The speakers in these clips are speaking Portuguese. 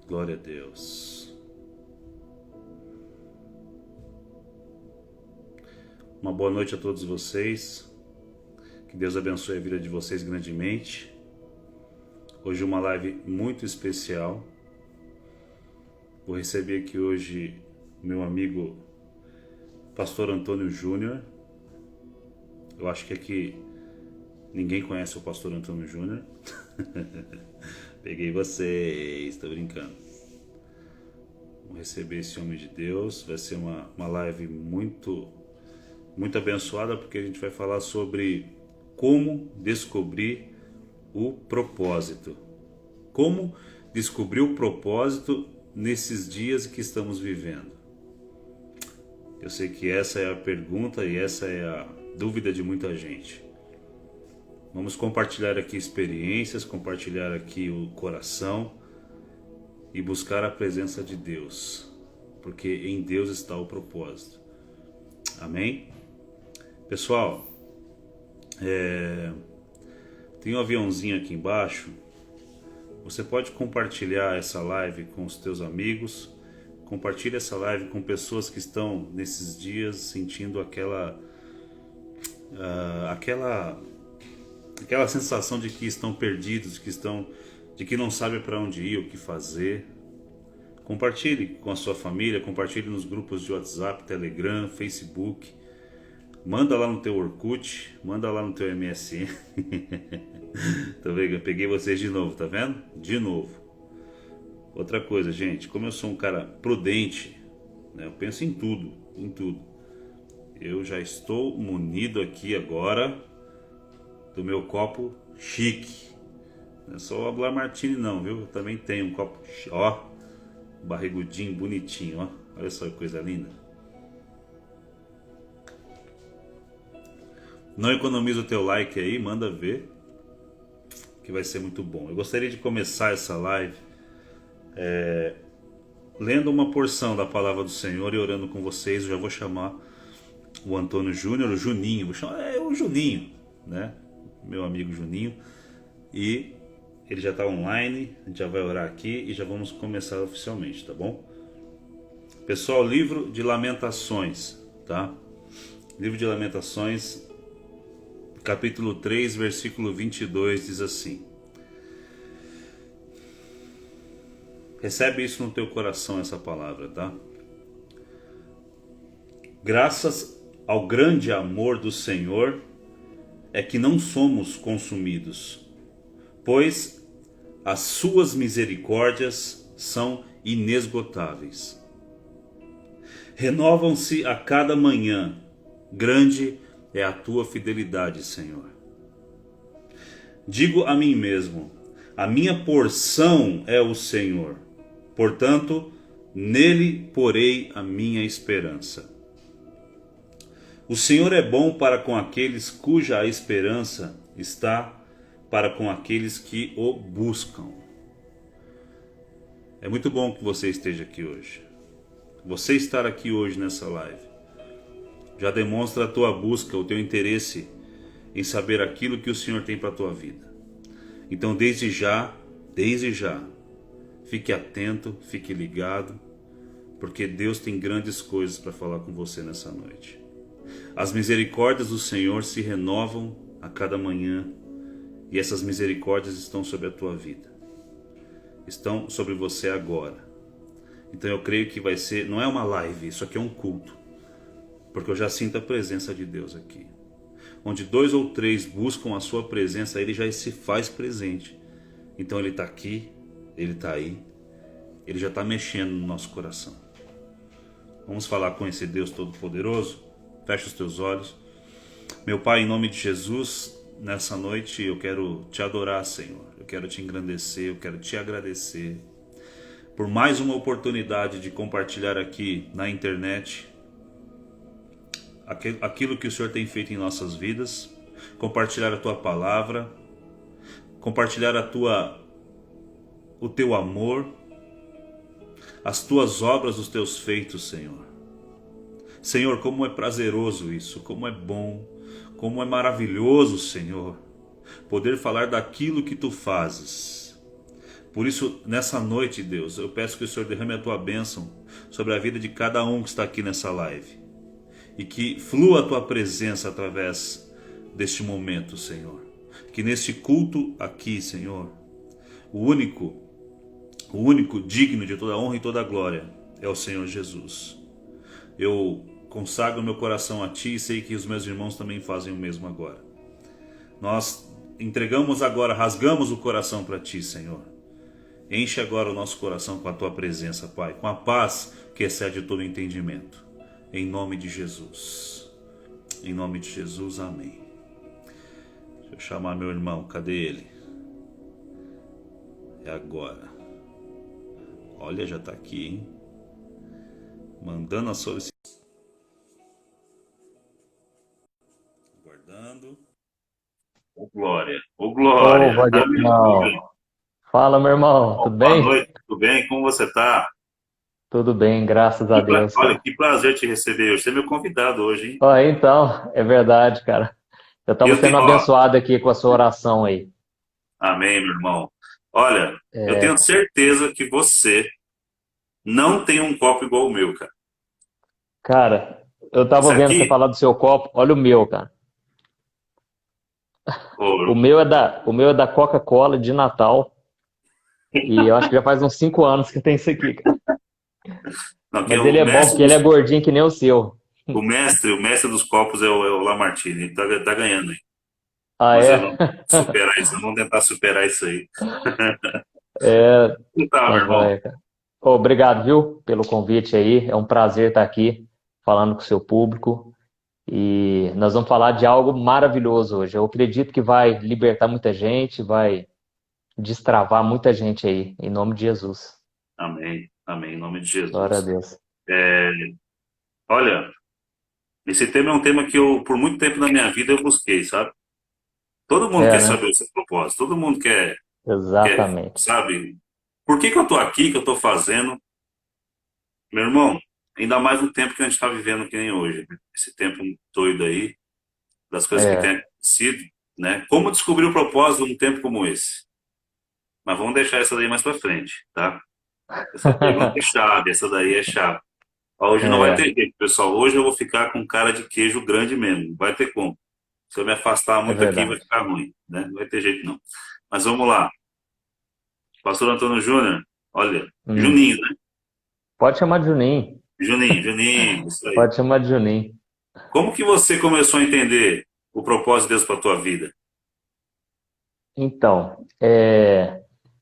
Glória a Deus. Uma boa noite a todos vocês. Que Deus abençoe a vida de vocês grandemente. Hoje uma live muito especial. Vou receber aqui hoje meu amigo Pastor Antônio Júnior. Eu acho que aqui ninguém conhece o Pastor Antônio Júnior. Peguei vocês, tô brincando. Vamos receber esse homem de Deus. Vai ser uma live muito abençoada, porque a gente vai falar sobre como descobrir o propósito. Como descobrir o propósito nesses dias que estamos vivendo. Eu sei que essa é a pergunta e essa é a dúvida de muita gente. Vamos compartilhar aqui experiências, compartilhar aqui o coração e buscar a presença de Deus, porque em Deus está o propósito. Amém? Pessoal, tem um aviãozinho aqui embaixo. Você pode compartilhar essa live com os teus amigos. Compartilhe essa live com pessoas que estão nesses dias sentindo aquela sensação de que estão perdidos, de que não sabem para onde ir, o que fazer. Compartilhe com a sua família, compartilhe nos grupos de WhatsApp, Telegram, Facebook. Manda lá no teu Orkut, manda lá no teu MSN. Tá vendo? Eu peguei vocês de novo, tá vendo? De novo. Outra coisa, gente, como eu sou um cara prudente, né, eu penso em tudo. Eu já estou munido aqui agora do meu copo chique. Não é só o Ablar Martini não, viu? Eu também tenho um copo, ó, barrigudinho, bonitinho, ó. Olha só que coisa linda. Não economiza o teu like aí, manda ver, que vai ser muito bom. Eu gostaria de começar essa live lendo uma porção da palavra do Senhor e orando com vocês. Eu já vou chamar o Antônio Júnior, o Juninho, vou chamar o Juninho, né? Meu amigo Juninho, e ele já está online. A gente já vai orar aqui e já vamos começar oficialmente, tá bom? Pessoal, livro de Lamentações, tá? Livro de Lamentações, capítulo 3, versículo 22, diz assim: recebe isso no teu coração, essa palavra, tá? Graças ao grande amor do Senhor é que não somos consumidos, pois as suas misericórdias são inesgotáveis. Renovam-se a cada manhã, grande é a tua fidelidade, Senhor. Digo a mim mesmo, a minha porção é o Senhor, portanto, nele porei a minha esperança. O Senhor é bom para com aqueles cuja esperança está para com aqueles que o buscam. É muito bom que você esteja aqui hoje. Você estar aqui hoje nessa live já demonstra a tua busca, o teu interesse em saber aquilo que o Senhor tem para a tua vida. Então, desde já, fique atento, fique ligado, porque Deus tem grandes coisas para falar com você nessa noite. As misericórdias do Senhor se renovam a cada manhã, e essas misericórdias estão sobre a tua vida. Estão sobre você agora. Então eu creio que vai ser, não é uma live, isso aqui é um culto, porque eu já sinto a presença de Deus aqui. Onde 2 ou 3 buscam a sua presença, Ele já se faz presente. Então Ele está aqui, Ele está aí, Ele já está mexendo no nosso coração. Vamos falar com esse Deus Todo-Poderoso? Fecha os teus olhos. Meu Pai, em nome de Jesus, nessa noite eu quero te adorar, Senhor. Eu quero te engrandecer, eu quero te agradecer por mais uma oportunidade de compartilhar aqui na internet aquilo que o Senhor tem feito em nossas vidas, compartilhar a tua palavra, compartilhar o teu amor, as tuas obras, os teus feitos, Senhor. Senhor, como é prazeroso isso, como é bom, como é maravilhoso, Senhor, poder falar daquilo que tu fazes. Por isso, nessa noite, Deus, eu peço que o Senhor derrame a tua bênção sobre a vida de cada um que está aqui nessa live. E que flua a tua presença através deste momento, Senhor. Que neste culto aqui, Senhor, o único digno de toda honra e toda glória é o Senhor Jesus. Eu consagro meu coração a Ti e sei que os meus irmãos também fazem o mesmo agora. Nós entregamos agora, rasgamos o coração para Ti, Senhor. Enche agora o nosso coração com a Tua presença, Pai, com a paz que excede todo entendimento. Em nome de Jesus. Em nome de Jesus, amém. Deixa eu chamar meu irmão, cadê ele? É agora. Olha, já está aqui, hein? Mandando a solicitação. Aguardando. Ô glória, ô Ô, glória. Wagner, Aleluia. fala, meu irmão, tudo Boa bem? noite, tudo bem? Como você está? Tudo bem, graças a Deus, Olha, cara. que prazer te receber hoje. Você é meu convidado hoje, hein? Ó, então, é verdade, cara. Eu E estava eu tenho, sendo ó, abençoado aqui com a sua oração aí. amém, meu irmão. Olha, eu É, tenho certeza que você não tem um copo igual o meu, cara. cara, eu Esse tava vendo você aqui, falar do seu copo, olha o meu, cara. ô, O meu é da Coca-Cola de Natal e eu acho que já faz uns 5 anos que tem isso aqui, cara. não, que é Mas ele o é bom mestre porque ele é dos, gordinho que nem o seu. o mestre dos copos é o Lamartine. Ele tá ganhando aí. Ah, Mas eu é? não superar isso, não vamos tentar superar isso aí. É, Tá, tá meu irmão. joia, cara. Ô, obrigado, viu, pelo convite aí. É um prazer estar aqui falando com o seu público. E nós vamos falar de algo maravilhoso hoje. Eu acredito que vai libertar muita gente, vai destravar muita gente aí, em nome de Jesus. Amém, amém, em nome de Glória a Jesus. Deus. É, olha, esse tema é um tema que eu, por muito tempo na minha vida, eu busquei, sabe? Todo mundo É, quer né? saber o seu propósito, todo mundo quer, Exatamente. sabe? Por que que eu tô aqui, que eu tô fazendo? Meu irmão, ainda mais no tempo que a gente está vivendo que nem hoje, né? Esse tempo doido aí, das coisas que têm É, acontecido, né? Como descobrir o propósito num tempo como esse? Mas vamos deixar essa daí mais para frente, tá? Essa pergunta é chave, essa daí é chave. Ó, hoje não vai é, ter jeito, pessoal. Hoje eu vou ficar com cara de queijo grande mesmo. Não vai ter como. Se eu me afastar é muito aqui, vai verdade. ficar ruim, né? Não vai ter jeito, não. Mas vamos lá. Pastor Antônio Júnior, olha, Hum. Juninho, né? Pode chamar de Juninho. Juninho, isso aí. Pode chamar de Juninho. Como que você começou a entender o propósito de Deus para a tua vida? Então,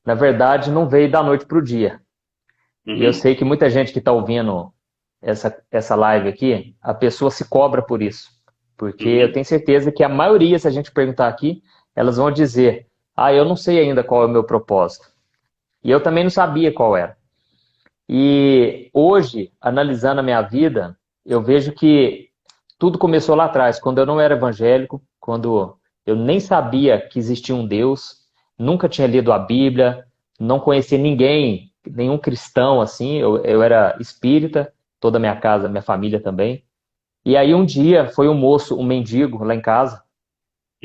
na verdade, não veio da noite para o dia. E eu Uhum, sei que muita gente que está ouvindo essa live aqui, a pessoa se cobra por isso. Porque eu uhum, tenho certeza que a maioria, se a gente perguntar aqui, elas vão dizer: Ah, eu não sei ainda qual é o meu propósito. E eu também não sabia qual era. E hoje, analisando a minha vida, eu vejo que tudo começou lá atrás, quando eu não era evangélico, quando eu nem sabia que existia um Deus, nunca tinha lido a Bíblia, não conhecia ninguém, nenhum cristão assim, eu era espírita, toda a minha casa, minha família também. E aí um dia foi um moço, um mendigo lá em casa,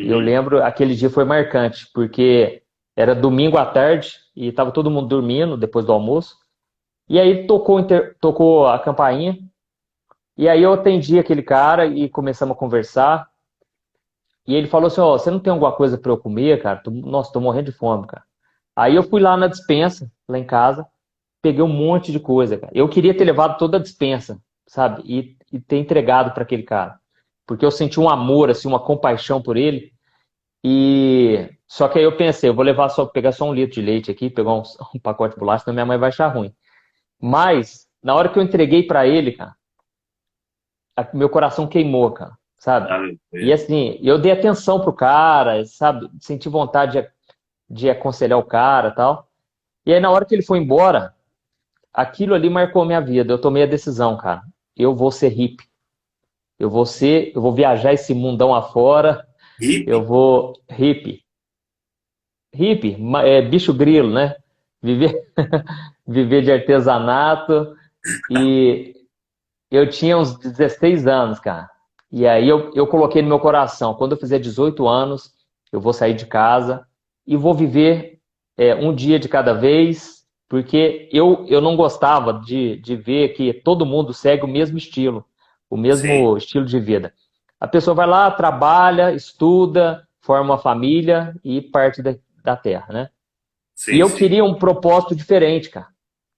e eu uhum, lembro, aquele dia foi marcante, porque era domingo à tarde e estava todo mundo dormindo depois do almoço. E aí tocou a campainha, e aí eu atendi aquele cara e começamos a conversar. E ele falou assim: Ó, você não tem alguma coisa para eu comer, cara? Nossa, tô morrendo de fome, cara. Aí eu fui lá na despensa, lá em casa, peguei um monte de coisa, cara. Eu queria ter levado toda a despensa, sabe? E ter entregado para aquele cara. Porque eu senti um amor, assim, uma compaixão por ele. E só que aí eu pensei, eu vou pegar só 1 litro de leite aqui, pegar um pacote de bolacha, senão minha mãe vai achar ruim. Mas, na hora que eu entreguei para ele, cara, meu coração queimou, cara, sabe? E aleluia. assim, eu dei atenção pro cara, sabe? Senti vontade de aconselhar o cara e tal. E aí, na hora que ele foi embora, aquilo ali marcou minha vida. Eu tomei a decisão, cara. Eu vou ser hippie. Eu vou viajar esse mundão afora. Eu Hippie? vou hippie. Hippie, bicho grilo, né? Viver, viver de artesanato e Eu tinha uns 16 anos, cara. E aí eu coloquei no meu coração, quando eu fizer 18 anos, eu vou sair de casa e vou viver um dia de cada vez, porque eu não gostava de ver que todo mundo segue o Sim, mesmo estilo de vida. A pessoa vai lá, trabalha, estuda, forma uma família e parte da terra, né? E sim, eu sim. queria um propósito diferente, cara.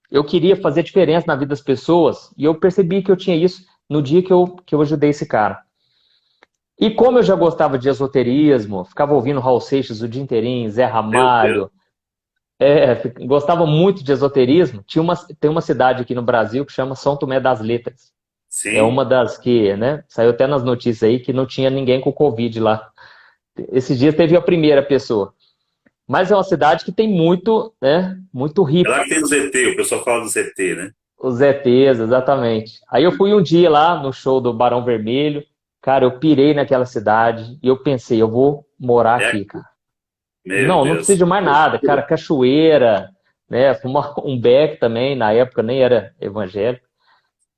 Eu queria fazer diferença na vida das pessoas e eu percebi que eu tinha isso no dia que eu ajudei esse cara. E como eu já gostava de esoterismo, ficava ouvindo Raul Seixas o dia inteirinho, Zé Meu Deus. Ramalho, gostava muito de esoterismo, tem uma cidade aqui no Brasil que chama São Tomé das Letras. É Sim. uma das que, né, saiu até nas notícias aí que não tinha ninguém com Covid lá. Esses dias teve a primeira pessoa. Mas é uma cidade que tem muito, né, muito É lá hippie. que tem o ZT, o pessoal fala do ZT, né? Os ETs, exatamente. Aí eu fui um dia lá no show do Barão Vermelho. Cara, eu pirei naquela cidade e eu pensei, eu vou morar É aqui, aqui. cara. Meu Não, não preciso Deus. de mais nada, cara. Cachoeira, né? Fumar um beck também, na época nem era evangélico.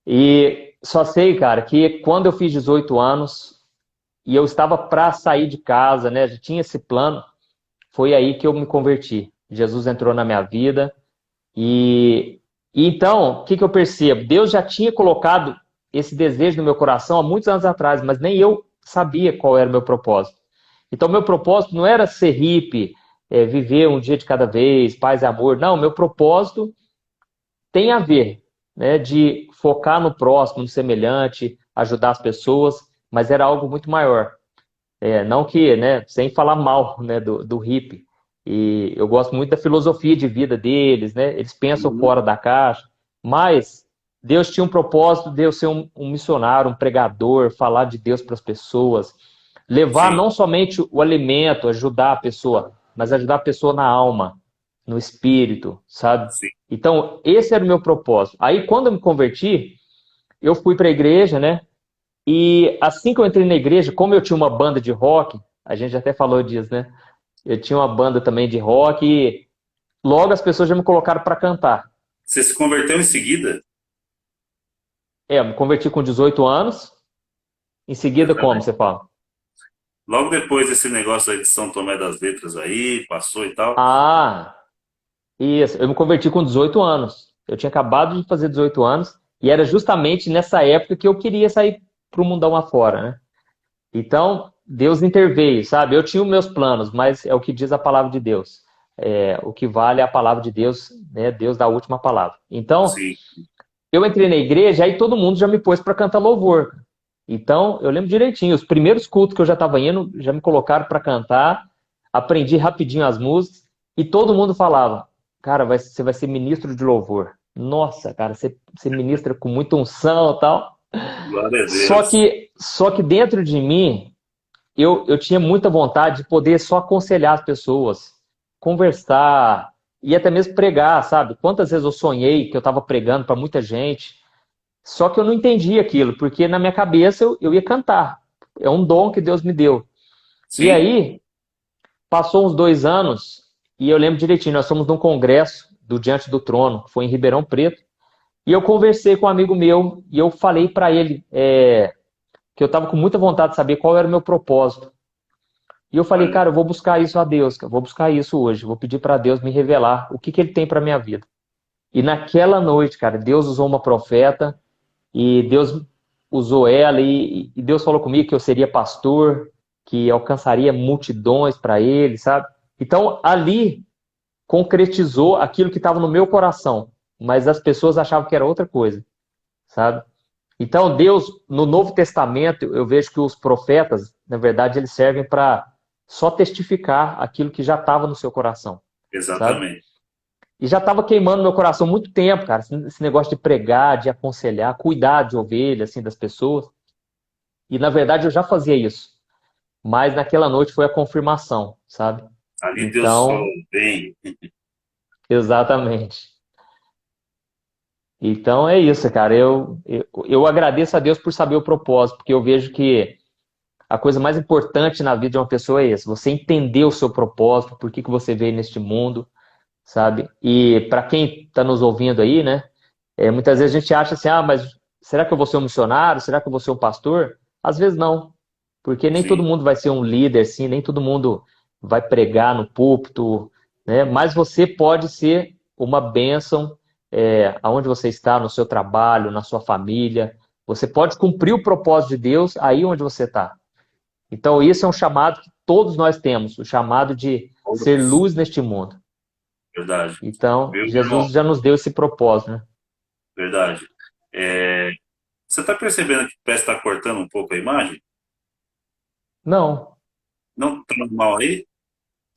E só sei, cara, que quando eu fiz 18 anos e eu estava para sair de casa, né? Já tinha esse plano, foi aí que eu me converti. Jesus entrou na minha vida e, e então, o que que eu percebo? Deus já tinha colocado esse desejo no meu coração há muitos anos atrás, mas nem eu sabia qual era o meu propósito. Então, meu propósito não era ser hippie, viver um dia de cada vez, paz e amor. Não, meu propósito tem a ver, né, de focar no próximo, no semelhante, ajudar as pessoas, mas era algo muito maior. Não que, né, sem falar mal, né, do hippie. E eu gosto muito da filosofia de vida deles, né? Eles pensam Uhum. fora da caixa, mas Deus tinha um propósito de eu ser um missionário, um pregador, falar de Deus para as pessoas, levar Sim, não somente o alimento, ajudar a pessoa, mas ajudar a pessoa na alma, no espírito, sabe? sim. Então, esse era o meu propósito. Aí, quando eu me converti, eu fui para a igreja, né? E assim que eu entrei na igreja, como eu tinha uma banda de rock, a gente até falou disso, né? Eu tinha uma banda também de rock e logo as pessoas já me colocaram para cantar. Você se converteu em seguida? Eu me converti com 18 anos. Em seguida, como Exatamente. você fala? Logo depois desse negócio aí de São Tomé das Letras aí, passou e tal. Ah, isso. Eu me converti com 18 anos. Eu tinha acabado de fazer 18 anos e era justamente nessa época que eu queria sair para o mundão afora, né? Então, Deus interveio, sabe? Eu tinha os meus planos, mas é o que diz a palavra de Deus. O que vale é a palavra de Deus, né? Deus dá a última palavra. Então, Sim. eu entrei na igreja, aí todo mundo já me pôs para cantar louvor. Então, eu lembro direitinho, os primeiros cultos que eu já estava indo, já me colocaram para cantar, aprendi rapidinho as músicas, e todo mundo falava, cara, você vai ser ministro de louvor. Nossa, cara, você ministra com muita unção e tal. Glória a Só Deus. que, só que dentro de mim, eu tinha muita vontade de poder só aconselhar as pessoas, conversar e até mesmo pregar, sabe? Quantas vezes eu sonhei que eu estava pregando para muita gente, só que eu não entendia aquilo, porque na minha cabeça eu ia cantar. É um dom que Deus me deu. E Sim. aí, passou uns 2 anos, e eu lembro direitinho, nós fomos num congresso do Diante do Trono, que foi em Ribeirão Preto, e eu conversei com um amigo meu, e eu falei para ele que eu estava com muita vontade de saber qual era o meu propósito. E eu falei, Olha, cara, eu vou buscar isso a Deus, eu vou buscar isso hoje, vou pedir para Deus me revelar o que Ele tem para minha vida. E naquela noite, cara, Deus usou uma profeta e Deus usou ela e Deus falou comigo que eu seria pastor, que alcançaria multidões para Ele, sabe? Então ali concretizou aquilo que estava no meu coração, mas as pessoas achavam que era outra coisa, sabe? Então Deus, no Novo Testamento, eu vejo que os profetas, na verdade, eles servem para só testificar aquilo que já estava no seu coração, sabe? exatamente. E já estava queimando no meu coração há muito tempo, cara, esse negócio de pregar, de aconselhar, cuidar de ovelha, assim, das pessoas. E na verdade eu já fazia isso, mas naquela noite foi a confirmação, sabe? Ali Deus falou Então, bem. exatamente. Então é isso, cara. Eu agradeço a Deus por saber o propósito, porque eu vejo que a coisa mais importante na vida de uma pessoa é isso, você entender o seu propósito, por que que você veio neste mundo, sabe? E para quem está nos ouvindo aí, né? Muitas vezes a gente acha assim, ah, mas será que eu vou ser um missionário? Será que eu vou ser um pastor? Às vezes não, porque nem todo sim, mundo vai ser um líder, assim, nem todo mundo vai pregar no púlpito, né? Mas você pode ser uma bênção, aonde você está, no seu trabalho, na sua família. Você pode cumprir o propósito de Deus aí onde você está. Então, isso é um chamado que todos nós temos, o chamado de ser luz neste mundo. verdade. Então, Viu, meu irmão? Jesus já nos deu esse propósito, né? Verdade. É, você está percebendo que parece estar cortando um pouco a imagem? Não, Não está normal aí?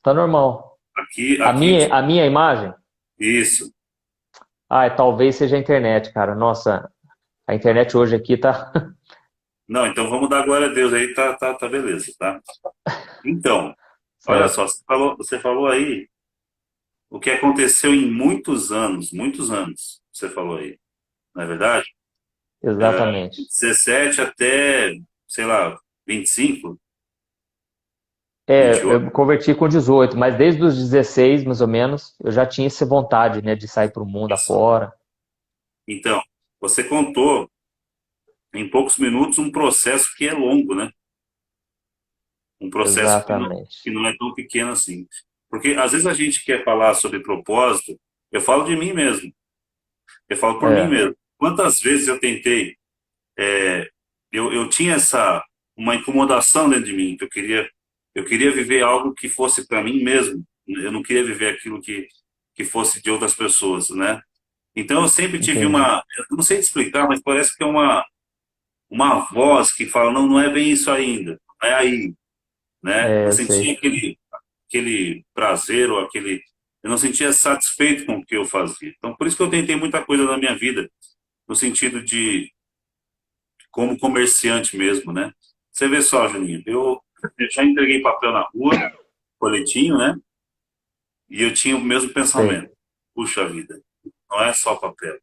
tá normal. Aqui, A minha imagem, isso. talvez seja a internet, cara. Nossa, a internet hoje aqui tá. Não, então vamos dar glória a Deus aí, tá beleza, tá? Então, olha Certo, só, você falou aí o que aconteceu em muitos anos, você falou aí, não é verdade? exatamente. 17 até, sei lá, 25, Eu 28. me converti com 18, mas desde os 16, mais ou menos, eu já tinha essa vontade, né, de sair para o mundo Isso. afora. Então, você contou em poucos minutos um processo que é longo, né? Um processo que Exatamente. não é tão pequeno assim. Porque às vezes a gente quer falar sobre propósito, eu falo de mim mesmo, eu falo por mim É, mesmo. Quantas vezes eu tentei, eu tinha uma incomodação dentro de mim, que eu queria viver algo que fosse para mim mesmo. Eu não queria viver aquilo que fosse de outras pessoas, né? Então eu sempre tive entendi. eu não sei te explicar, mas parece que é uma voz que fala, não, não é bem isso ainda, não é aí, né? Eu Eu sentia sei. aquele prazer ou eu não sentia satisfeito com o que eu fazia. Então por isso que eu tentei muita coisa na minha vida, no sentido de como comerciante mesmo, né? Você vê só, Juninho, eu já entreguei papel na rua, folhetinho, né? E eu tinha o mesmo pensamento. Sei. Puxa vida, não é só papel,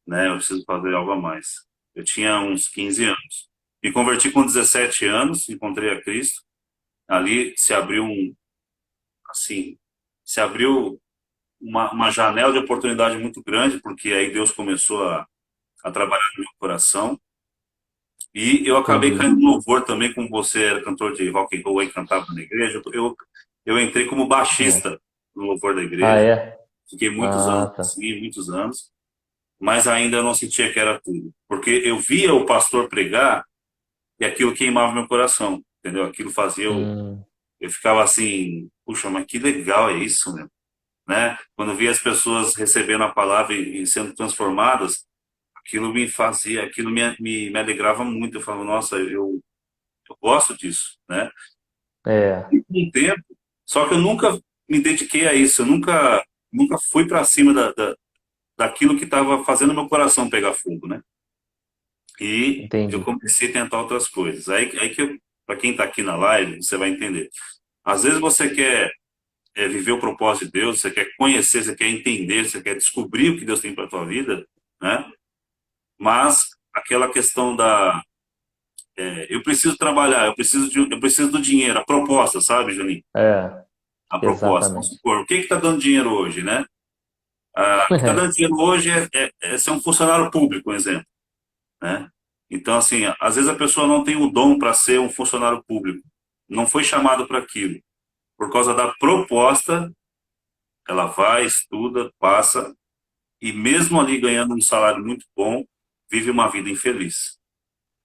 né? Eu preciso fazer algo a mais. Eu tinha uns 15 anos. Me converti com 17 anos, encontrei a Cristo. Ali se abriu assim, se abriu uma janela de oportunidade muito grande, porque aí Deus começou a trabalhar no meu coração. E eu acabei Entendi. caindo no louvor também, como você era cantor de rock and roll e cantava na igreja. Eu entrei como É. baixista no louvor da Ah, igreja. é? Fiquei muitos anos Ah, tá. assim, muitos anos. Mas ainda eu não sentia que era tudo. Porque eu via o pastor pregar e aquilo queimava meu coração, entendeu? Aquilo fazia Hum, eu ficava assim, puxa, mas que legal é isso, meu, né? Quando eu via as pessoas recebendo a palavra e sendo transformadas, aquilo me fazia, aquilo me alegrava muito. Eu falava, nossa, eu gosto disso, né? é. E com o tempo, só que eu nunca me dediquei a isso, eu nunca fui para cima daquilo que estava fazendo meu coração pegar fogo, né? E eu Entendi. comecei a tentar outras coisas. Aí que, para quem está aqui na live, você vai entender. Às vezes você quer viver o propósito de Deus, você quer conhecer, você quer entender, você quer descobrir o que Deus tem para a tua vida, né? Mas aquela questão eu preciso trabalhar, eu preciso do dinheiro, a proposta, sabe, Juninho? É, A proposta. Vamos exatamente. supor, o que está dando dinheiro hoje, né? O que está dando dinheiro hoje é ser um funcionário público, um exemplo, né? Então, assim, às vezes a pessoa não tem o dom para ser um funcionário público, não foi chamado para aquilo. Por causa da proposta, ela vai, estuda, passa, e mesmo ali ganhando um salário muito bom, vive uma vida infeliz.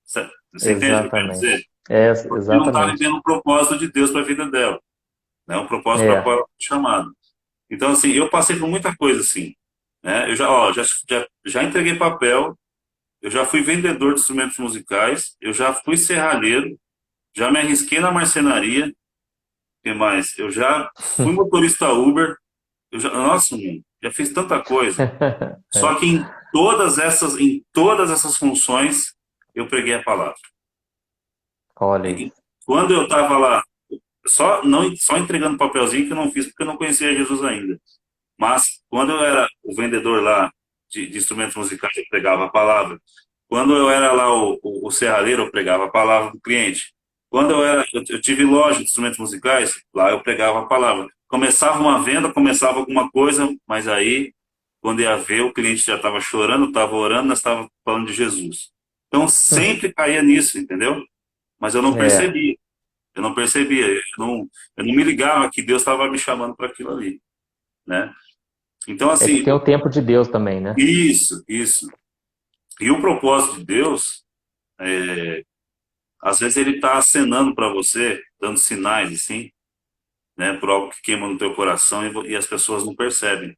Você entende o que eu quero dizer? Exatamente. É, Porque não está exatamente. vivendo o propósito de Deus para a vida dela, né? Um propósito para qual É. ela foi chamada. Então, assim, eu passei por muita coisa assim, né? Eu já entreguei papel, eu já fui vendedor de instrumentos musicais, eu já fui serralheiro, já me arrisquei na marcenaria, o que mais? Eu já fui motorista Uber, nossa, mano, já fiz tanta coisa. Só É. que em todas essas funções, eu preguei a palavra. Olha aí. E quando eu estava lá, só entregando papelzinho que eu não fiz porque eu não conhecia Jesus ainda. Mas quando eu era o vendedor lá de instrumentos musicais, eu pregava a palavra. Quando eu era lá o serralheiro, eu pregava a palavra do cliente. Quando eu tive loja de instrumentos musicais, lá eu pregava a palavra. Começava uma venda, começava alguma coisa, mas aí, quando ia ver, o cliente já estava chorando, estava orando, nós estávamos falando de Jesus. Então sempre caía nisso, entendeu? Mas eu não É, percebia. Eu não percebia. Eu não me ligava que Deus estava me chamando para aquilo ali, né? Então, é que assim, tem o tempo de Deus também, né? isso. E o propósito de Deus, às vezes ele está acenando para você, dando sinais, assim, né? Por algo que queima no teu coração e as pessoas não percebem.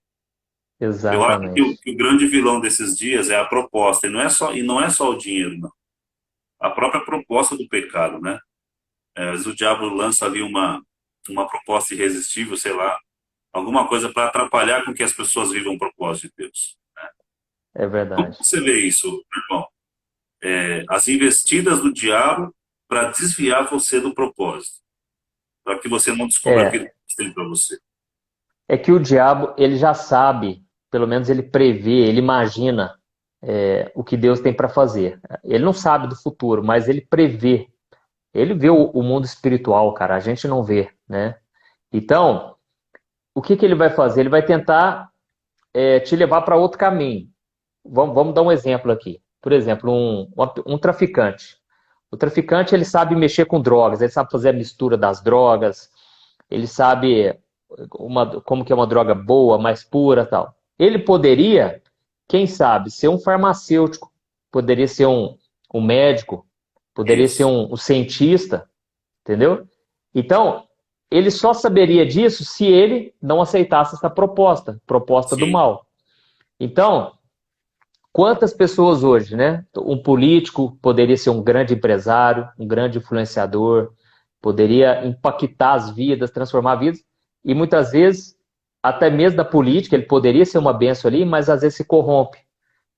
Eu acho Exatamente. que o grande vilão desses dias é a proposta, e não é só o dinheiro, não. A própria proposta do pecado, né? Às vezes o diabo lança ali uma proposta irresistível, sei lá, alguma coisa para atrapalhar com que as pessoas vivam o propósito de Deus. É Como verdade. você vê isso, meu irmão? As investidas do diabo para desviar você do propósito, para que você não descubra aquilo que É, Deus tem para você. é que o diabo, ele já sabe, pelo menos ele prevê, ele imagina o que Deus tem para fazer. Ele não sabe do futuro, mas ele prevê. Ele vê o mundo espiritual, cara, a gente não vê, né? Então, o que que ele vai fazer? Ele vai tentar te levar para outro caminho. Vamos dar um exemplo aqui. Por exemplo, um traficante. O traficante, ele sabe mexer com drogas, ele sabe fazer a mistura das drogas, ele sabe como que é uma droga boa, mais pura, tal. Ele poderia, quem sabe, ser um farmacêutico, poderia ser um médico, poderia ser Isso. um cientista, entendeu? Então, ele só saberia disso se ele não aceitasse essa proposta do Sim, mal. Então, quantas pessoas hoje, né? Um político poderia ser um grande empresário, um grande influenciador, poderia impactar as vidas, transformar vidas, e muitas vezes, até mesmo da política, ele poderia ser uma benção ali, mas às vezes se corrompe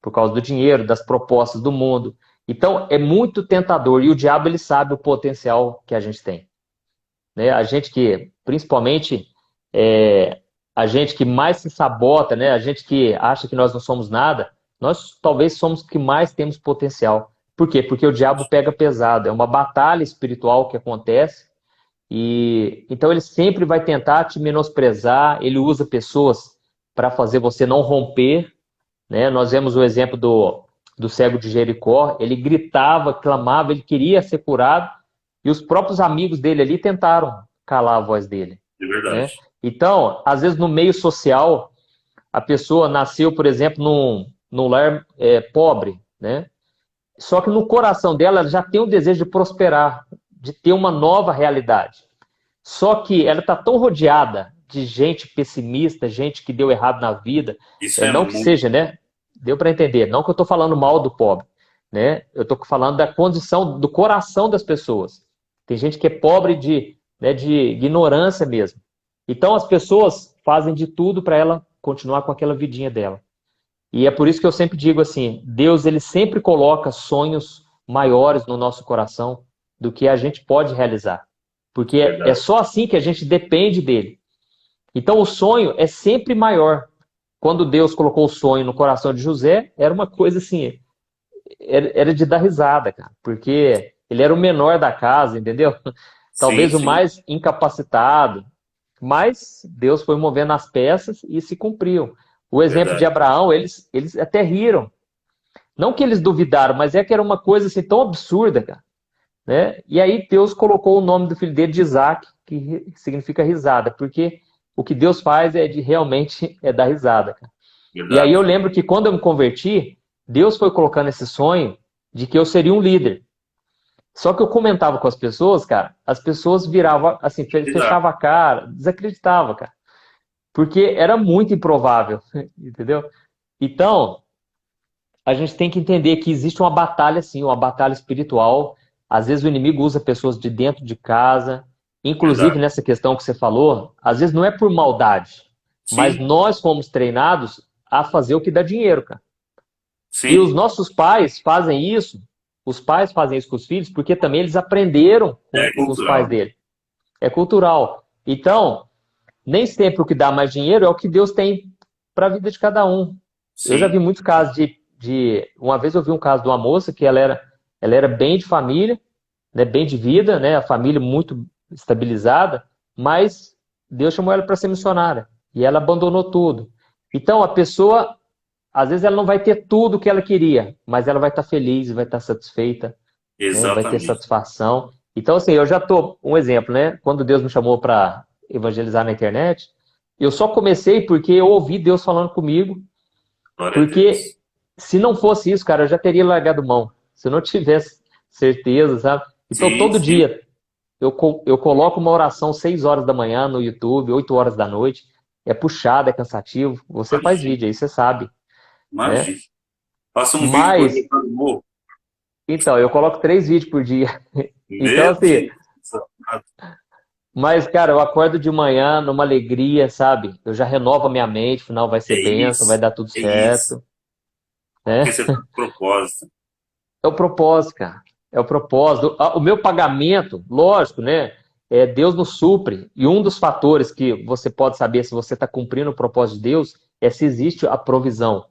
por causa do dinheiro, das propostas do mundo. Então, é muito tentador, e o diabo ele sabe o potencial que a gente tem, né? A gente que, principalmente, é, a gente que mais se sabota, né? A gente que acha que nós não somos nada, nós talvez somos que mais temos potencial. Por quê? Porque o diabo pega pesado, é uma batalha espiritual que acontece e então ele sempre vai tentar te menosprezar, ele usa pessoas para fazer você não romper, né? Nós vemos o exemplo do cego de Jericó, ele gritava, clamava, ele queria ser curado, e os próprios amigos dele ali tentaram calar a voz dele, é né? verdade. Então, às vezes no meio social, a pessoa nasceu, por exemplo, num lar pobre, né? Só que no coração dela ela já tem o desejo de prosperar, de ter uma nova realidade. Só que ela está tão rodeada de gente pessimista, gente que deu errado na vida, Isso é não que muito. seja, né? Deu para entender. Não que eu estou falando mal do pobre, né? Eu estou falando da condição do coração das pessoas. Tem gente que é pobre de ignorância mesmo. Então as pessoas fazem de tudo para ela continuar com aquela vidinha dela. E é por isso que eu sempre digo assim, Deus ele sempre coloca sonhos maiores no nosso coração do que a gente pode realizar. Porque é Verdade. só assim que a gente depende dele. Então o sonho é sempre maior. Quando Deus colocou o sonho no coração de José, era uma coisa assim, era de dar risada, cara, porque ele era o menor da casa, entendeu? Sim, Talvez o sim, mais incapacitado, mas Deus foi movendo as peças e se cumpriu. O exemplo de verdade. Abraão, eles até riram. Não que eles duvidaram, mas é que era uma coisa assim tão absurda, cara, né? E aí Deus colocou o nome do filho dele de Isaac, que significa risada, porque o que Deus faz é de realmente dar risada, cara. E aí eu Verdade. lembro que quando eu me converti, Deus foi colocando esse sonho de que eu seria um líder. Só que eu comentava com as pessoas, cara, as pessoas viravam assim, Exato. fechava a cara, desacreditava, cara, porque era muito improvável, entendeu? Então, a gente tem que entender que existe uma batalha, sim, uma batalha espiritual. Às vezes o inimigo usa pessoas de dentro de casa, inclusive Verdade. nessa questão que você falou, às vezes não é por maldade, mas Sim, nós fomos treinados a fazer o que dá dinheiro, cara. E os sim. nossos pais fazem isso, os pais fazem isso com os filhos, porque também eles aprenderam É com os pais cultural. dele. É cultural. Então, nem sempre o que dá mais dinheiro é o que Deus tem para a vida de cada um. Eu já vi Sim. muitos casos uma vez eu vi um caso de uma moça que ela era bem de família, né, bem de vida, né, a família muito estabilizada, mas Deus chamou ela para ser missionária e ela abandonou tudo. Então a pessoa às vezes ela não vai ter tudo o que ela queria, mas ela vai estar feliz, vai estar satisfeita, né? Vai ter Exatamente. satisfação. Então, assim, eu já tô, um exemplo, né? Quando Deus me chamou para evangelizar na internet, eu só comecei porque eu ouvi Deus falando comigo, Glória a porque Deus. se não fosse isso, cara, eu já teria largado mão. Se eu não tivesse certeza, sabe? Então, Sim, todo sim. dia eu coloco uma oração 6 horas da manhã no YouTube, 8 horas da noite. É puxado, é cansativo. Você faz Imagina, vídeo aí, você sabe, né? imagina. Faça um vídeo por dia Mas, para o morro. então, eu coloco 3 vídeos por dia. Então, Meu assim, Deus. mas, cara, eu acordo de manhã numa alegria, sabe? Eu já renovo a minha mente, final vai ser É bênção, vai isso. dar tudo É isso. certo, Porque né? você está com propósito. É o propósito, cara. É o propósito. O meu pagamento, lógico, né? É, Deus nos supre. E um dos fatores que você pode saber se você está cumprindo o propósito de Deus é se existe a provisão.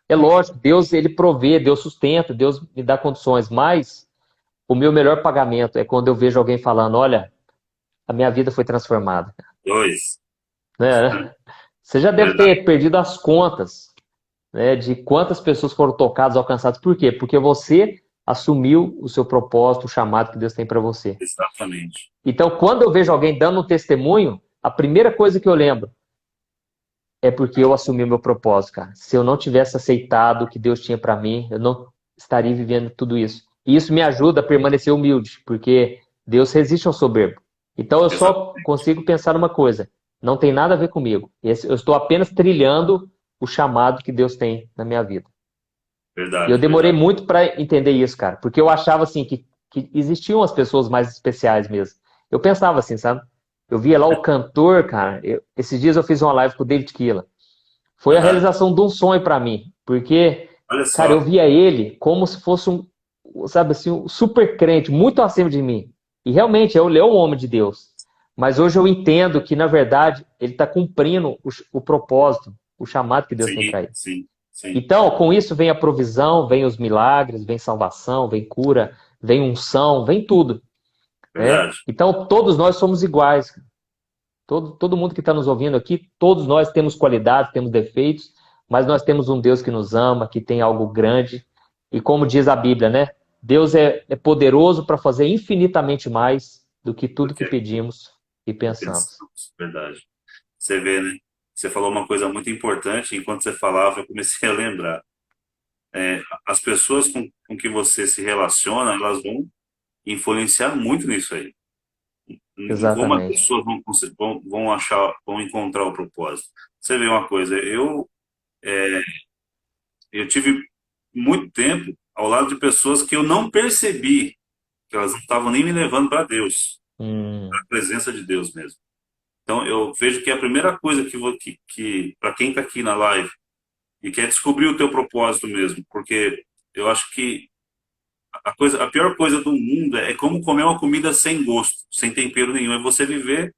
É lógico, Deus ele provê, Deus sustenta, Deus me dá condições, mas o meu melhor pagamento é quando eu vejo alguém falando, olha, a minha vida foi transformada, Dois. né? Você já deve Verdade. ter perdido as contas, né, de quantas pessoas foram tocadas, alcançadas. Por quê? Porque você assumiu o seu propósito, o chamado que Deus tem para você. Exatamente. Então, quando eu vejo alguém dando um testemunho, a primeira coisa que eu lembro é porque eu assumi o meu propósito, cara. Se eu não tivesse aceitado o que Deus tinha para mim, eu não estaria vivendo tudo isso. E isso me ajuda a permanecer humilde, porque Deus resiste ao soberbo. Então eu só Exatamente. consigo pensar numa coisa: não tem nada a ver comigo. Eu estou apenas trilhando o chamado que Deus tem na minha vida. E eu Verdade, demorei verdade. muito para entender isso, cara, porque eu achava assim que existiam as pessoas mais especiais mesmo. Eu pensava assim, sabe? Eu via lá o cantor, cara. Esses dias eu fiz uma live com o David Keelan. Foi a Aham. realização de um sonho para mim, porque, Olha cara, eu só. via ele como se fosse um, sabe assim, um super crente, muito acima de mim. E realmente, ele é um homem de Deus. Mas hoje eu entendo que, na verdade, ele está cumprindo o propósito, o chamado que Deus tem Sim, para ele. sim, sim. Então, com isso vem a provisão, vem os milagres, vem salvação, vem cura, vem unção, vem tudo, né? Verdade. Então, todos nós somos iguais. Todo mundo que está nos ouvindo aqui, todos nós temos qualidades, temos defeitos, mas nós temos um Deus que nos ama, que tem algo grande. E como diz a Bíblia, né? Deus é poderoso para fazer infinitamente mais do que Do tudo que que pedimos e pensamos. pensamos. Verdade. Você vê, né? Você falou uma coisa muito importante, enquanto você falava, eu comecei a lembrar. As pessoas com que você se relaciona, elas vão influenciar muito nisso aí. Em como as Exatamente. pessoas vão achar, vão encontrar o propósito. Você vê uma coisa, eu tive muito tempo ao lado de pessoas que eu não percebi que elas não estavam nem me levando para Deus, para Hum, a presença de Deus mesmo. Então eu vejo que a primeira coisa que para quem está aqui na live e quer descobrir o teu propósito mesmo, porque eu acho que a pior coisa do mundo é como comer uma comida sem gosto, sem tempero nenhum, é você viver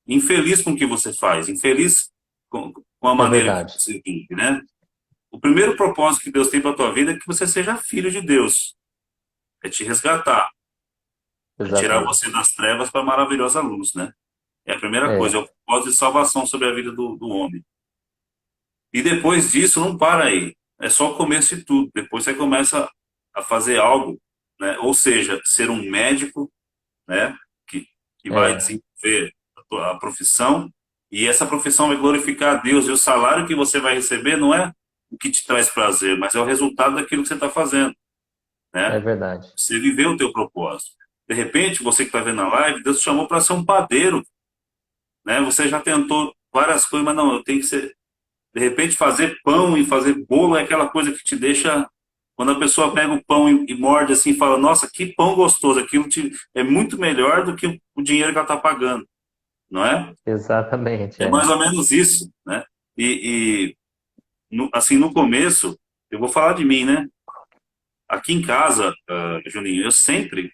infeliz com o que você faz, infeliz com a é maneira que verdade. você vive, né? O primeiro propósito que Deus tem para a tua vida é que você seja filho de Deus, é te resgatar, é tirar você Exatamente. das trevas para a maravilhosa luz, né? É a primeira coisa, é É, o propósito de salvação sobre a vida do homem. E depois disso, não para aí. É só o começo de tudo. Depois você começa a fazer algo, né? Ou seja, ser um médico, né? Que, que vai é, desenvolver a profissão. E essa profissão vai glorificar a Deus. E o salário que você vai receber não é o que te traz prazer, mas é o resultado daquilo que você está fazendo, é né? verdade. Você viveu o teu propósito. De repente, você que está vendo a live, Deus te chamou para ser um padeiro, né? Você já tentou várias coisas, mas não, eu tenho que ser. De repente, fazer pão e fazer bolo é aquela coisa que te deixa. Quando a pessoa pega o pão e morde assim e fala: Nossa, que pão gostoso! É muito melhor do que o dinheiro que ela está pagando, não é? Exatamente, É é. mais ou menos isso, né? Assim, no começo, eu vou falar de mim, né? Aqui em casa, Juninho, eu sempre,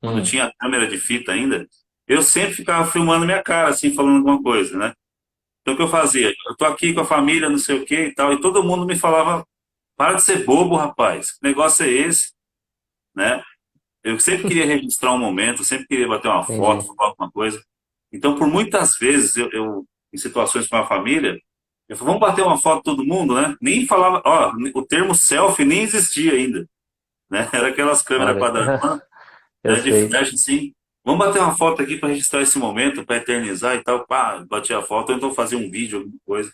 quando eu Hum, tinha câmera de fita ainda, eu sempre ficava filmando minha cara, assim, falando alguma coisa, né? Então, o que eu fazia? Eu tô aqui com a família, não sei o que e tal, e todo mundo me falava: Para de ser bobo, rapaz. Que negócio é esse, né? Eu sempre queria registrar um momento, sempre queria bater uma foto, entendi. falar alguma coisa. Então, por muitas vezes, em situações com a família, Eu falei, vamos bater uma foto todo mundo, né? Nem falava, ó, o termo selfie nem existia ainda, né? Era aquelas câmeras Olha, quadradões, eu né, de sei. flash assim. Vamos bater uma foto aqui para registrar esse momento, para eternizar e tal. Pá, bati a foto, ou então fazer um vídeo, alguma coisa.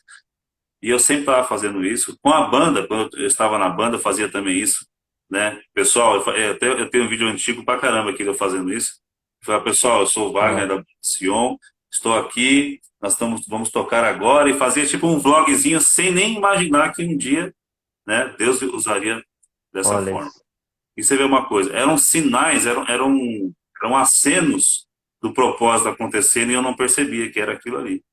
E eu sempre estava fazendo isso. Com a banda, quando eu estava na banda, eu fazia também isso, né? Pessoal, eu tenho um vídeo antigo pra caramba aqui de eu fazendo isso. Eu falei, pessoal, eu sou o Wagner Ó, da Sion, estou aqui, vamos tocar agora, e fazia tipo um vlogzinho sem nem imaginar que um dia, né, Deus usaria dessa olha forma. isso. E você vê uma coisa, eram sinais, eram acenos do propósito acontecendo e eu não percebia que era aquilo ali.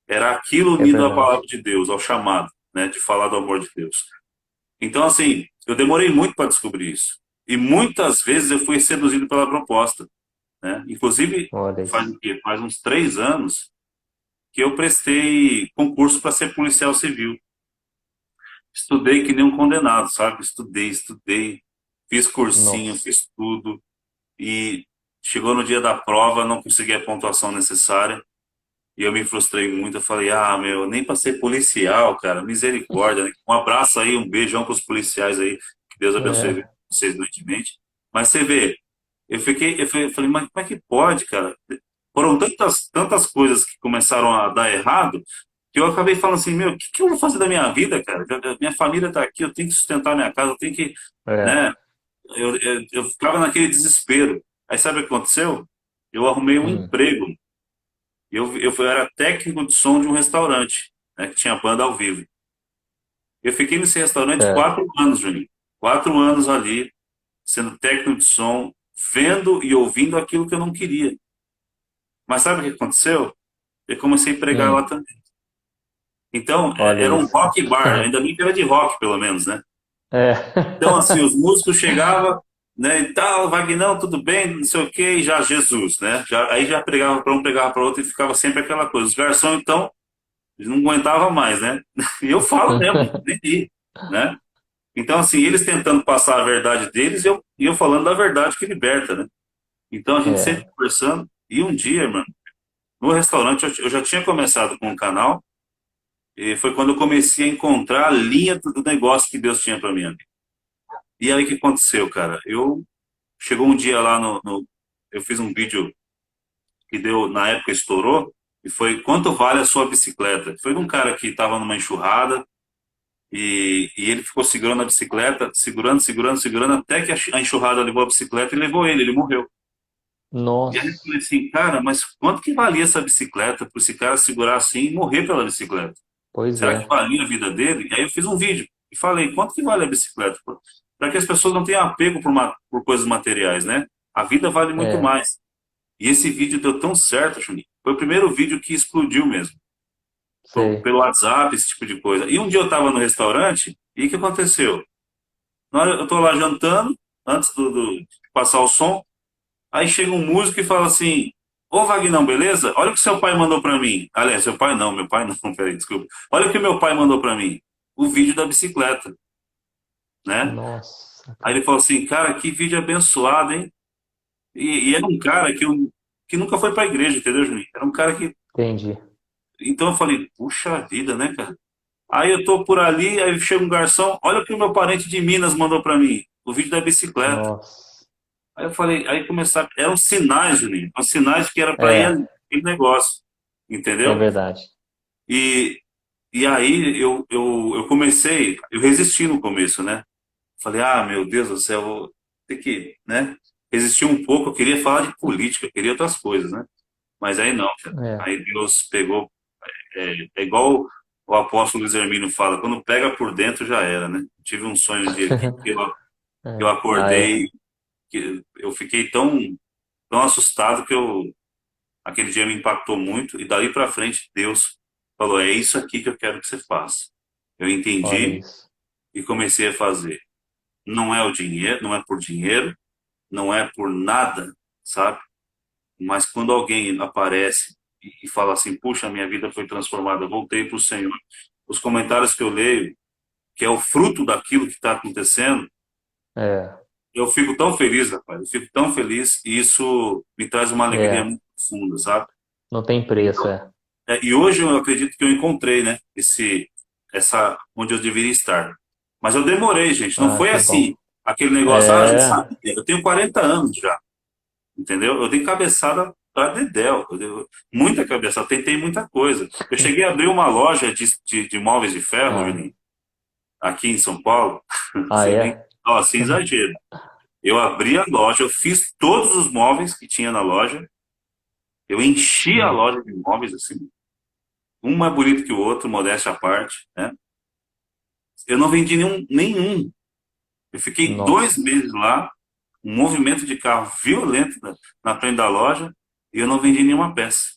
Era aquilo É unido à verdade. palavra de Deus, ao chamado, né, de falar do amor de Deus. Então, assim, eu demorei muito para descobrir isso. E muitas vezes eu fui seduzido pela proposta, né? Inclusive, Olha faz isso. o quê? Faz uns 3 anos que eu prestei concurso para ser policial civil. Estudei que nem um condenado, sabe? Estudei, fiz cursinho, Nossa. fiz tudo. E chegou no dia da prova, não consegui a pontuação necessária. E eu me frustrei muito. Eu falei, ah, meu, nem para ser policial, cara, misericórdia, né? Um abraço aí, um beijão para os policiais aí, que Deus abençoe É, vocês grandemente. Mas você vê, eu falei, mas como é que pode, cara? Foram tantas coisas que começaram a dar errado, que eu acabei falando assim, meu, o que eu vou fazer da minha vida, cara? Minha família tá aqui, eu tenho que sustentar minha casa, eu tenho que, é. né? Eu ficava naquele desespero. Aí sabe o que aconteceu? Eu arrumei um Hum, emprego eu era técnico de som de um restaurante, né, que tinha banda ao vivo. Eu fiquei nesse restaurante certo. 4 anos, Juninho. 4 anos ali, sendo técnico de som, vendo e ouvindo aquilo que eu não queria. Mas sabe o que aconteceu? Eu comecei a pregar lá Hum, também. Então, olha era um isso. rock bar, ainda bem que era de rock, pelo menos, né? É. Então, assim, os músicos chegavam, né, e tal, Vagnão, tudo bem, não sei o quê, e já Jesus, né? Aí já pregava para um, pregava para outro, e ficava sempre aquela coisa. Os garçons, então, eles não aguentava mais, né? E eu falo mesmo, nem ri, né? Então, assim, eles tentando passar a verdade deles e eu falando da verdade que liberta, né? Então, a gente sempre É, conversando. E um dia, mano, no restaurante, eu já tinha começado com o canal, e foi quando eu comecei a encontrar a linha do negócio que Deus tinha para mim. E aí, o que aconteceu, cara? Chegou um dia lá eu fiz um vídeo que deu, na época estourou, e foi quanto vale a sua bicicleta? Foi de um cara que estava numa enxurrada, e ele ficou segurando a bicicleta, segurando, até que a enxurrada levou a bicicleta e levou ele morreu. E aí eu nossa. falei assim, cara, mas quanto que valia essa bicicleta para esse cara segurar assim e morrer pela bicicleta? Pois Será que é. valia a vida dele? E aí eu fiz um vídeo e falei, quanto que vale a bicicleta? Para que as pessoas não tenham apego por coisas materiais, né? A vida vale muito É, mais. E esse vídeo deu tão certo, Juninho. Foi o primeiro vídeo que explodiu mesmo. sei. Pelo WhatsApp, esse tipo de coisa. E um dia eu estava no restaurante e o que aconteceu? Eu estou lá jantando, antes de passar o som, aí chega um músico e fala assim, ô Vagnão, beleza? Olha o que seu pai mandou para mim. Aliás, seu pai não, meu pai não, peraí, desculpa. Olha o que meu pai mandou para mim. O vídeo da bicicleta, né? Nossa, Aí cara. ele falou assim, cara, que vídeo abençoado, hein? E era um cara que nunca foi para a igreja, entendeu, Juninho? Era um cara que... Entendi. Então eu falei, puxa vida, né, cara? Aí eu tô por ali, aí chega um garçom, olha o que o meu parente de Minas mandou para mim, o vídeo da bicicleta. Nossa. Aí eu falei, aí começaram, eram sinais, Juninho, eram sinais de que era para ir ali, É, aquele negócio, é entendeu? verdade. E, e aí eu comecei, eu resisti no começo, né? Falei, ah, meu Deus do céu, eu vou ter que, né? Resistir um pouco, eu queria falar de política, eu queria outras coisas, né? Mas aí não, cara. É. Aí Deus pegou, é igual o apóstolo Luiz Hermínio fala, quando pega por dentro já era, né? Tive um sonho um dia aqui que eu É. Ah, é. acordei, que eu fiquei tão assustado que aquele dia me impactou muito e dali para frente Deus falou, é isso aqui que eu quero que você faça. Eu Olha entendi isso. e comecei a fazer. Não é o dinheiro, não é por dinheiro, não é por nada, sabe? Mas quando alguém aparece e fala assim, puxa, minha vida foi transformada, eu voltei para o Senhor. Os comentários que eu leio, que é o fruto daquilo que está acontecendo, É. eu fico tão feliz, rapaz. Eu fico tão feliz e isso me traz uma alegria É. muito profunda, sabe? Não tem preço, é. E hoje eu acredito que eu encontrei, né? onde eu deveria estar. Mas eu demorei, gente. Não Ah, foi que bom. assim, aquele negócio, ah, eu já É, sabia. Eu tenho 40 anos já, entendeu? Eu dei cabeçada pra dedéu. Muita cabeçada, tentei muita coisa. Eu cheguei a abrir uma loja de móveis de ferro, ah, Juninho, aqui em São Paulo. ah, Sem nem, é? ó, sem exagero. Eu abri a loja, eu fiz todos os móveis que tinha na loja. Eu enchi a Hum, loja de móveis, assim, um mais bonito que o outro, modéstia à parte, né? Eu não vendi nenhum. Eu fiquei 2 meses nossa, lá, um movimento de carro violento na frente da loja, e eu não vendi nenhuma peça.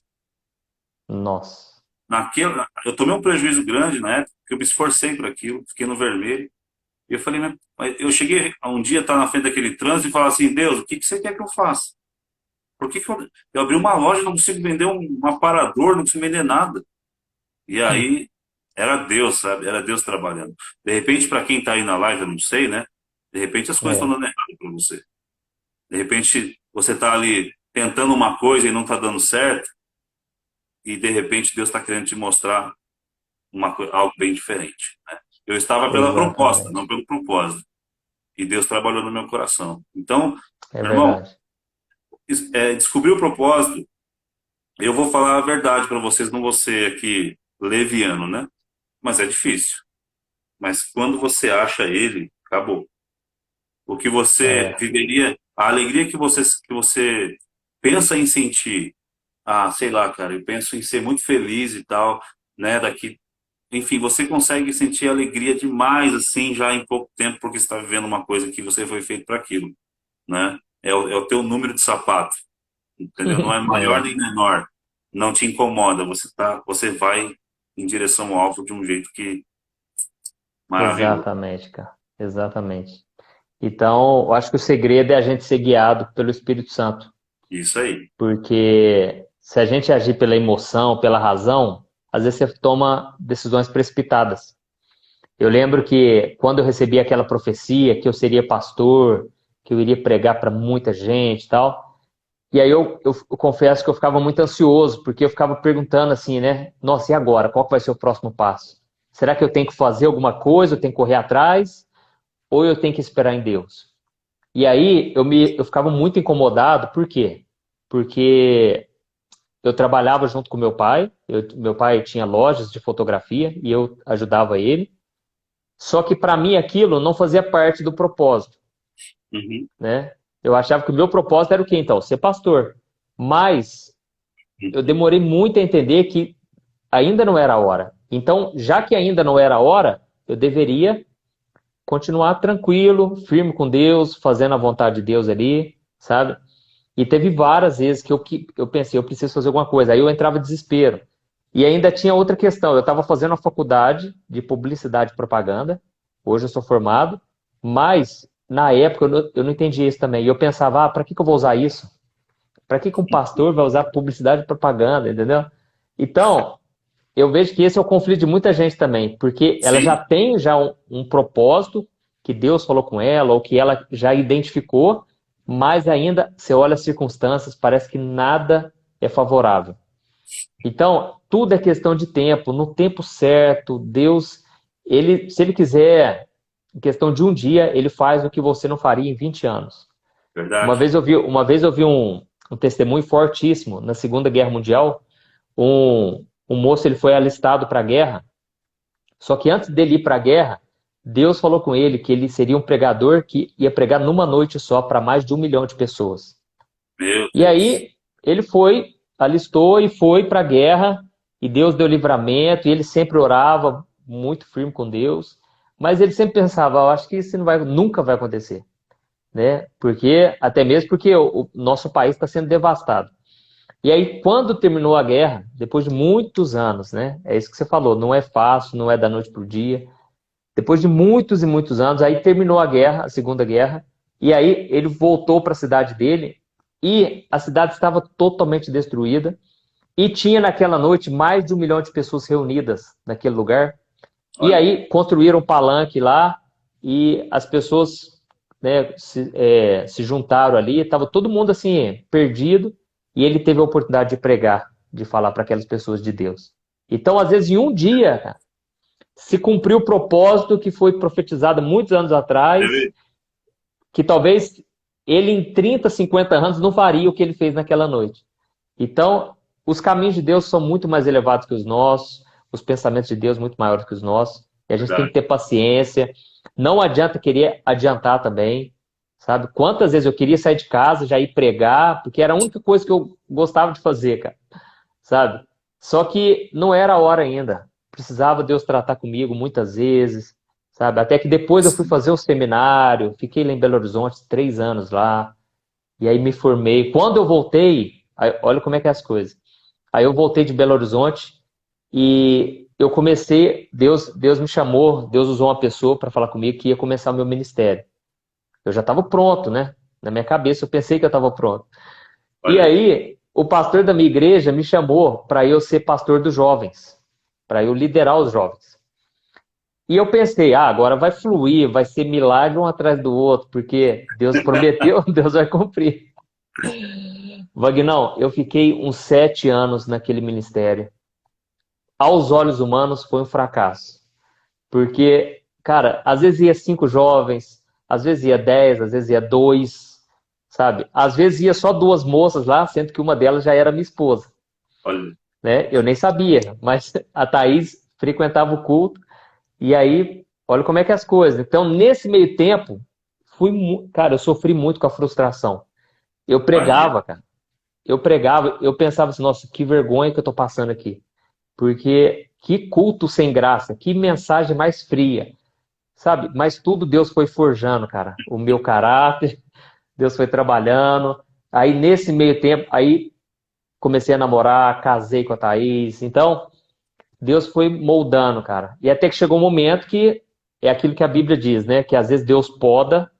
nossa. Eu tomei um prejuízo grande na época, porque eu me esforcei para aquilo, fiquei no vermelho. E eu falei, mas eu cheguei a um dia, estar na frente daquele trânsito e falar assim, Deus, o que que você quer que eu faça? Por que que eu abri uma loja e não consigo vender um aparador, não consigo vender nada? E Hum, aí, era Deus, sabe? Era Deus trabalhando. De repente, para quem está aí na live, eu não sei, né? De repente as coisas estão é, dando errado para você. De repente, você está ali tentando uma coisa e não está dando certo, e de repente Deus está querendo te mostrar algo bem diferente, né? Eu estava pela proposta, não exatamente. pelo propósito. E Deus trabalhou no meu coração. Então, É meu irmão, verdade. descobrir o propósito, eu vou falar a verdade para vocês, não vou ser aqui leviano, né? Mas é difícil. Mas quando você acha ele, acabou. O que você É. viveria, a alegria que você pensa em sentir, ah, sei lá, cara, eu penso em ser muito feliz e tal, né, daqui, enfim, você consegue sentir alegria demais, assim, já em pouco tempo, porque você está vivendo uma coisa que você foi feito para aquilo, né? É o teu número de sapato, entendeu? Não é maior É, nem menor, não te incomoda, você vai em direção ao alvo de um jeito que maravilhoso. exatamente, cara. Exatamente. Então, eu acho que o segredo é a gente ser guiado pelo Espírito Santo. Isso aí. Porque se a gente agir pela emoção, pela razão, às vezes você toma decisões precipitadas. Eu lembro que quando eu recebi aquela profecia que eu seria pastor, que eu iria pregar para muita gente e tal, e aí eu confesso que eu ficava muito ansioso, porque eu ficava perguntando assim, né? Nossa, e agora? Qual que vai ser o próximo passo? Será que eu tenho que fazer alguma coisa, eu tenho que correr atrás, ou eu tenho que esperar em Deus? E aí eu ficava muito incomodado, por quê? Porque eu trabalhava junto com meu pai, meu pai tinha lojas de fotografia e eu ajudava ele. Só que para mim aquilo não fazia parte do propósito, Uhum. né? Eu achava que o meu propósito era o quê, então? Ser pastor. Mas eu Uhum. demorei muito a entender que ainda não era a hora. Então, já que ainda não era a hora, eu deveria continuar tranquilo, firme com Deus, fazendo a vontade de Deus ali, sabe? E teve várias vezes que eu pensei, eu preciso fazer alguma coisa. Aí eu entrava em desespero. E ainda tinha outra questão. Eu estava fazendo a faculdade de publicidade e propaganda. Hoje eu sou formado. Mas, na época, eu não entendia isso também. E eu pensava, para que eu vou usar isso? Para que um pastor vai usar publicidade e propaganda, entendeu? Então, eu vejo que esse é o conflito de muita gente também. Porque ela já Sim, tem já um propósito que Deus falou com ela, ou que ela já identificou, mas ainda, você olha as circunstâncias, parece que nada é favorável. Então, tudo é questão de tempo, no tempo certo, Deus, se ele quiser, em questão de um dia, ele faz o que você não faria em 20 anos. verdade. Uma vez eu vi um testemunho fortíssimo na Segunda Guerra Mundial, um moço ele foi alistado para a guerra, só que antes dele ir para a guerra, Deus falou com ele que ele seria um pregador que ia pregar numa noite só para mais de 1 milhão de pessoas. Meu E Deus. aí ele foi, alistou e foi para a guerra, e Deus deu livramento, e ele sempre orava muito firme com Deus, mas ele sempre pensava, eu acho que isso não vai, nunca vai acontecer, né? Porque até mesmo porque o nosso país está sendo devastado. E aí, quando terminou a guerra, depois de muitos anos, né? É isso que você falou, não é fácil, não é da noite para o dia. Depois de muitos e muitos anos, aí terminou a guerra, a Segunda Guerra, e aí ele voltou para a cidade dele, e a cidade estava totalmente destruída, e tinha naquela noite mais de 1 milhão de pessoas reunidas naquele lugar. E Olha, aí construíram um palanque lá, e as pessoas, né, se juntaram ali, estava todo mundo assim, perdido, e ele teve a oportunidade de pregar, de falar para aquelas pessoas de Deus. Então, às vezes, em um dia, se cumpriu o propósito que foi profetizado muitos anos atrás, que talvez ele em 30, 50 anos não faria o que ele fez naquela noite. Então, os caminhos de Deus são muito mais elevados que os nossos, os pensamentos de Deus muito maiores que os nossos, e a gente tem que ter paciência. Não adianta querer adiantar também, sabe? Quantas vezes eu queria sair de casa, já ir pregar, porque era a única coisa que eu gostava de fazer, cara, sabe? Só que não era a hora ainda. Precisava Deus tratar comigo muitas vezes, sabe? Até que depois eu fui fazer o seminário, fiquei lá em Belo Horizonte 3 anos lá, e aí me formei. Quando eu voltei, olha como é que é as coisas. Aí eu voltei de Belo Horizonte e eu comecei, Deus me chamou, Deus usou uma pessoa para falar comigo que ia começar o meu ministério. Eu já estava pronto, né? Na minha cabeça eu pensei que eu estava pronto. E aí o pastor da minha igreja me chamou para eu ser pastor dos jovens, para eu liderar os jovens. E eu pensei, agora vai fluir, vai ser milagre um atrás do outro, porque Deus prometeu, Deus vai cumprir. Vagnão, eu fiquei uns 7 anos naquele ministério. Aos olhos humanos foi um fracasso. Porque, cara, às vezes ia 5 jovens, às vezes ia 10, às vezes ia 2, sabe? Às vezes ia só 2 moças lá, sendo que uma delas já era minha esposa. Olha. Né? Eu nem sabia, mas a Thaís frequentava o culto, e aí, olha como é que é as coisas. Então, nesse meio tempo, cara, eu sofri muito com a frustração. Eu pregava, cara. Eu pregava, eu pensava assim, nossa, que vergonha que eu tô passando aqui. Porque que culto sem graça, que mensagem mais fria, sabe? Mas tudo Deus foi forjando, cara. O meu caráter, Deus foi trabalhando. Aí nesse meio tempo, aí comecei a namorar, casei com a Thaís. Então, Deus foi moldando, cara. E até que chegou um momento que é aquilo que a Bíblia diz, né? Que às vezes Deus poda,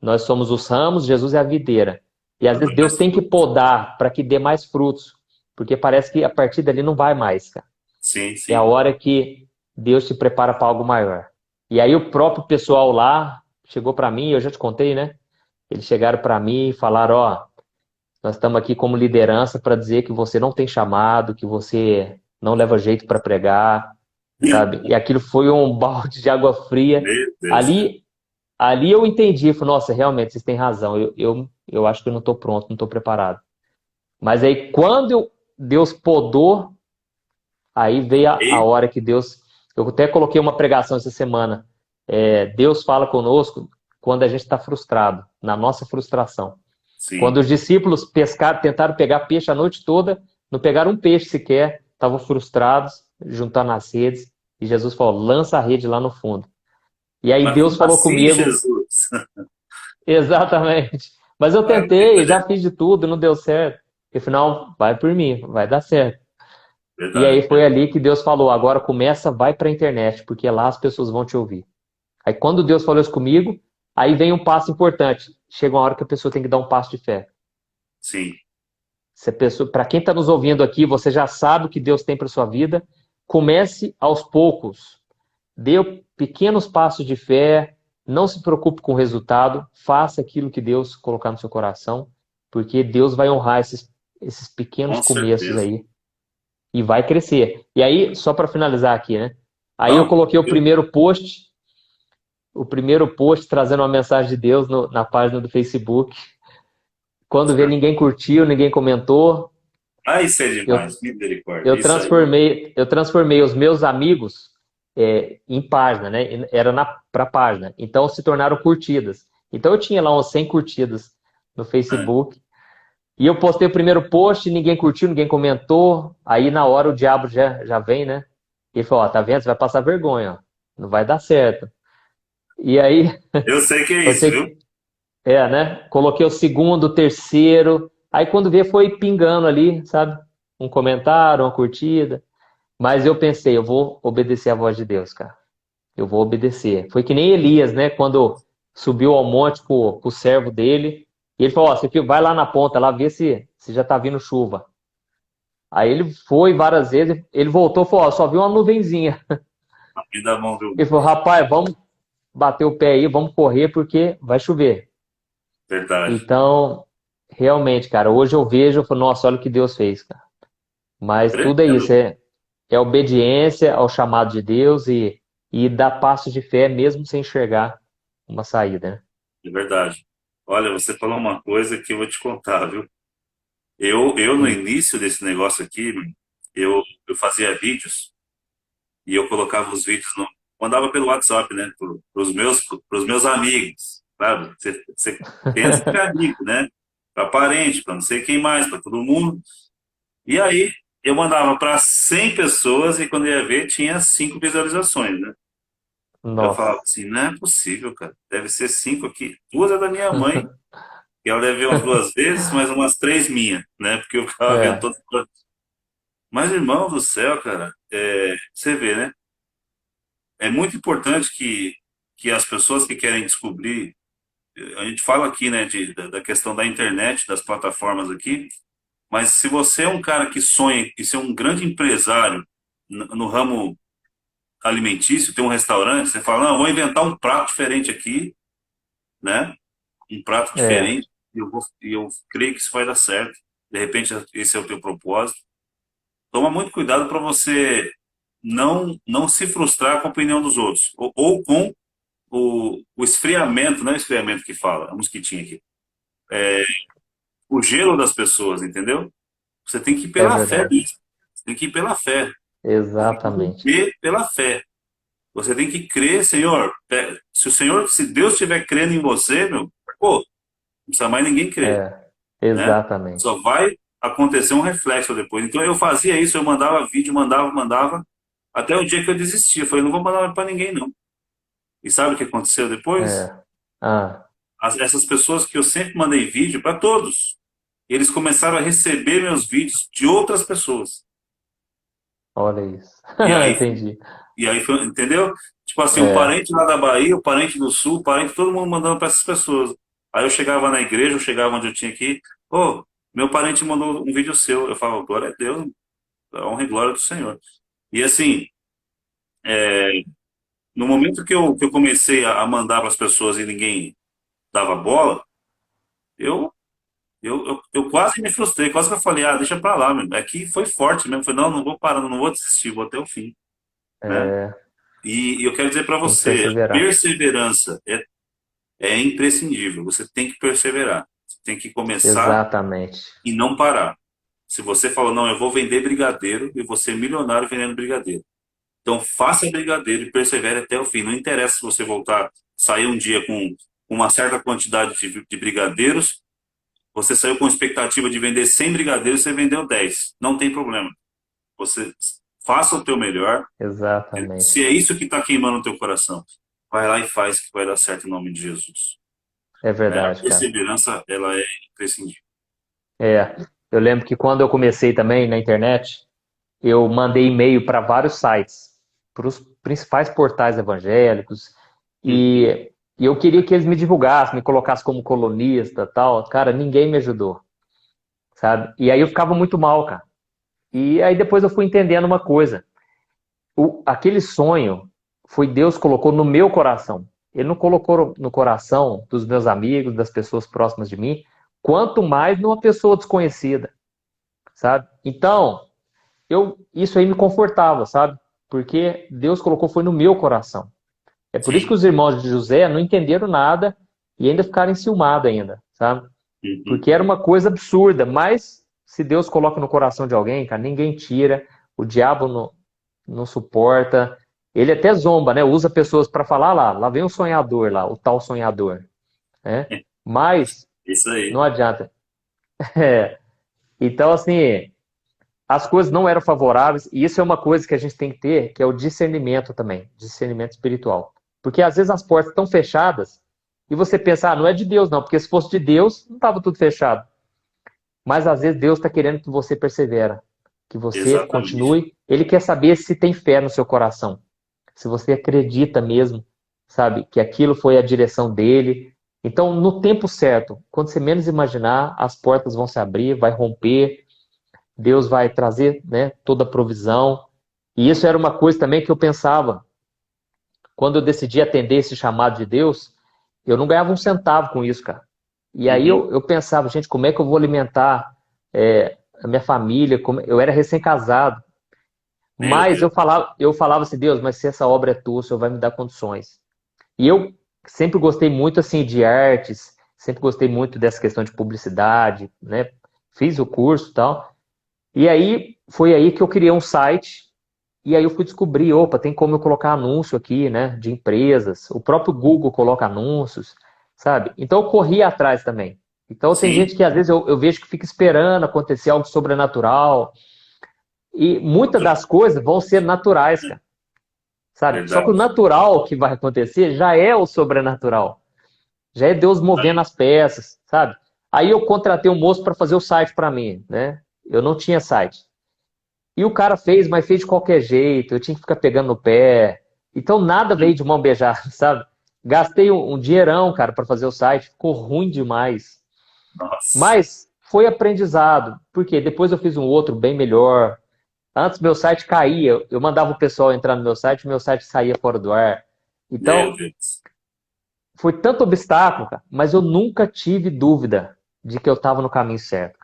nós somos os ramos, Jesus é a videira. E às vezes Deus tem que podar para que dê mais frutos. Porque parece que a partir dali não vai mais, cara. Sim, sim. É a hora que Deus te prepara para algo maior. E aí o próprio pessoal lá chegou para mim, eu já te contei, né? Eles chegaram para mim e falaram, nós estamos aqui como liderança para dizer que você não tem chamado, que você não leva jeito para pregar, sabe? E aquilo foi um balde de água fria. Meu Deus. Ali eu entendi, falei, nossa, realmente, vocês têm razão, eu acho que eu não estou pronto, não estou preparado. Mas aí quando Deus podou, aí veio a hora que Deus... Eu até coloquei uma pregação essa semana. Deus fala conosco quando a gente está frustrado, na nossa frustração. Sim. Quando os discípulos tentaram pegar peixe a noite toda, não pegaram um peixe sequer, estavam frustrados, juntando as redes, e Jesus falou, lança a rede lá no fundo. E aí Deus falou comigo... Jesus? Exatamente. Mas eu tentei, já fiz de tudo, não deu certo. E afinal, vai por mim, vai dar certo. Verdade. E aí foi ali que Deus falou, agora começa, vai para a internet, porque lá as pessoas vão te ouvir. Aí quando Deus falou isso comigo, aí vem um passo importante. Chega uma hora que a pessoa tem que dar um passo de fé. Sim. Para quem está nos ouvindo aqui, você já sabe o que Deus tem para sua vida. Comece aos poucos. Dê pequenos passos de fé. Não se preocupe com o resultado. Faça aquilo que Deus colocar no seu coração, porque Deus vai honrar esses pequenos começos aí. E vai crescer. E aí, só para finalizar aqui, né? Aí eu coloquei o primeiro post trazendo uma mensagem de Deus na página do Facebook. Quando vê, ninguém curtiu, ninguém comentou. Isso é demais, misericórdia. Eu transformei os meus amigos em página, né? Era para página. Então se tornaram curtidas. Então eu tinha lá umas 100 curtidas no Facebook. E eu postei o primeiro post, ninguém curtiu, ninguém comentou. Aí na hora o diabo já vem, né? E ele falou, tá vendo? Você vai passar vergonha, não vai dar certo. E aí... Eu sei que é isso, viu? né? Coloquei o segundo, o terceiro. Aí quando vê foi pingando ali, sabe? Um comentário, uma curtida. Mas eu pensei, eu vou obedecer a voz de Deus, cara. Eu vou obedecer. Foi que nem Elias, né? Quando subiu ao monte com o servo dele. E ele falou, você vai lá na ponta, lá ver se já tá vindo chuva. Aí ele foi várias vezes, ele voltou e falou, só viu uma nuvenzinha. Ele falou, rapaz, vamos bater o pé aí, vamos correr porque vai chover. Verdade. Então, realmente, cara, hoje eu vejo, eu falo, nossa, olha o que Deus fez, cara. Mas tudo é isso, é obediência ao chamado de Deus e e dar passos de fé mesmo sem enxergar uma saída, né? É verdade. Olha, você falou uma coisa que eu vou te contar, viu? Eu no Hum. início desse negócio aqui, eu fazia vídeos e eu colocava os vídeos mandava pelo WhatsApp, né? Pros meus amigos, sabe? Você pensa que é amigo, né? Para parente, para não sei quem mais, para todo mundo. E aí eu mandava para 100 pessoas e quando ia ver tinha 5 visualizações, né? Eu falava Nossa. assim, não é possível, cara. Deve ser 5 aqui. Duas é da minha mãe, que ela deve ver umas 2 vezes, mais umas 3 minhas, né? Porque eu ficava vendo É, todo. Mas, irmão do céu, cara, você vê, né? É muito importante que as pessoas que querem descobrir, a gente fala aqui, né, da questão da internet, das plataformas aqui, mas se você é um cara que sonha em ser um grande empresário no ramo alimentício, tem um restaurante, você fala, não, eu vou inventar um prato diferente aqui, né? Um prato é, diferente, e eu creio que isso vai dar certo. De repente, esse é o teu propósito. Toma muito cuidado para você não se frustrar com a opinião dos outros, ou com o esfriamento, não é o esfriamento que fala, é um mosquitinho aqui, o gelo das pessoas, entendeu? Você tem que ir é pela fé verdade. nisso. Você tem que ir pela fé. Você tem que Exatamente. viver pela fé. Você tem que crer, Senhor. Se Deus estiver crendo em você, meu, pô, não precisa mais ninguém crer, É, né? exatamente. Só vai acontecer um reflexo depois. Então eu fazia isso, eu mandava vídeo, mandava, até o dia que eu desisti. Eu falei, não vou mandar para ninguém, não. E sabe o que aconteceu depois? É. Ah, Essas pessoas que eu sempre mandei vídeo para todos, eles começaram a receber meus vídeos de outras pessoas. olha isso. E aí, Entendi. entendeu? Tipo assim, um É, parente lá da Bahia, um parente do Sul, um parente, todo mundo mandando para essas pessoas. Aí eu chegava na igreja, eu chegava onde eu tinha que ir, ô, meu parente mandou um vídeo seu. Eu falava, glória a Deus, a honra e glória do Senhor. E assim, no momento que eu comecei a mandar para as pessoas e ninguém dava bola, eu eu quase me frustrei, quase que eu falei, ah, deixa pra lá, meu. Aqui foi forte mesmo. Falei, não, não vou parar, não vou desistir, vou até o fim, né? é, E eu quero dizer para tem que você, perseverar. perseverança é imprescindível. Você tem que perseverar. Você tem que começar Exatamente. e não parar. Se você falou, não, eu vou vender brigadeiro e vou ser milionário vendendo brigadeiro. Então faça brigadeiro e persevere até o fim. Não interessa se você voltar, sair um dia com uma certa quantidade de brigadeiros. Você saiu com expectativa de vender 100 brigadeiros, você vendeu 10. Não tem problema. Você faça o teu melhor. Exatamente. Se é isso que está queimando o teu coração, vai lá e faz que vai dar certo em nome de Jesus. É Né? A verdade, cara. perseverança, ela é imprescindível. É, eu lembro que quando eu comecei também na internet, eu mandei e-mail para vários sites, para os principais portais evangélicos, Uhum. e eu queria que eles me divulgassem, me colocassem como colunista, tal. Cara, ninguém me ajudou, sabe? E aí eu ficava muito mal, cara. E aí depois eu fui entendendo uma coisa. Aquele sonho foi Deus colocou no meu coração. Ele não colocou no coração dos meus amigos, das pessoas próximas de mim, quanto mais numa pessoa desconhecida, sabe? Então, isso aí me confortava, sabe? Porque Deus colocou foi no meu coração. É por isso que Sim. os irmãos de José não entenderam nada e ainda ficaram enciumados ainda, sabe? Uhum. Porque era uma coisa absurda, mas se Deus coloca no coração de alguém, cara, ninguém tira, o diabo não suporta. Ele até zomba, né? Usa pessoas para falar lá vem o sonhador lá, o tal sonhador, né? Mas Isso aí. não adianta. É. Então, assim, as coisas não eram favoráveis, e isso é uma coisa que a gente tem que ter, que é o discernimento também, discernimento espiritual. Porque às vezes as portas estão fechadas e você pensa, ah, não é de Deus não, porque se fosse de Deus, não estava tudo fechado. Mas às vezes Deus está querendo que você persevera, que você Exatamente. continue. Ele quer saber se tem fé no seu coração, se você acredita mesmo, sabe, que aquilo foi a direção dele. Então, no tempo certo, quando você menos imaginar, as portas vão se abrir, vai romper, Deus vai trazer, né, toda a provisão. E isso era uma coisa também que eu pensava. Quando eu decidi atender esse chamado de Deus, eu não ganhava um centavo com isso, cara. E aí Uhum. eu pensava, gente, como é que eu vou alimentar a minha família? Eu era recém-casado. Meu Mas Deus. eu falava assim, Deus, mas se essa obra é tua, o Senhor vai me dar condições. E eu sempre gostei muito assim de artes, sempre gostei muito dessa questão de publicidade, né? Fiz o curso e tal. E aí foi aí que eu criei um site. E aí eu fui descobrir, opa, tem como eu colocar anúncio aqui, né? De empresas. O próprio Google coloca anúncios, sabe? Então eu corri atrás também. Então tem Sim, gente que às vezes eu vejo que fica esperando acontecer algo sobrenatural. E muitas das coisas vão ser naturais, cara, sabe? Só que o verdade. natural que vai acontecer já é o sobrenatural. Já é Deus movendo as peças, sabe? Aí eu contratei um moço para fazer o site para mim, né? Eu não tinha site. E o cara fez, mas fez de qualquer jeito. Eu tinha que ficar pegando no pé. Então nada veio de mão beijada, sabe? Gastei um dinheirão, cara, para fazer o site. Ficou ruim demais. Nossa. Mas foi aprendizado. Porque depois eu fiz um outro bem melhor. Antes meu site caía. Eu mandava o pessoal entrar no meu site saía fora do ar. Meu Então Deus. foi tanto obstáculo, cara, mas eu nunca tive dúvida de que eu estava no caminho certo,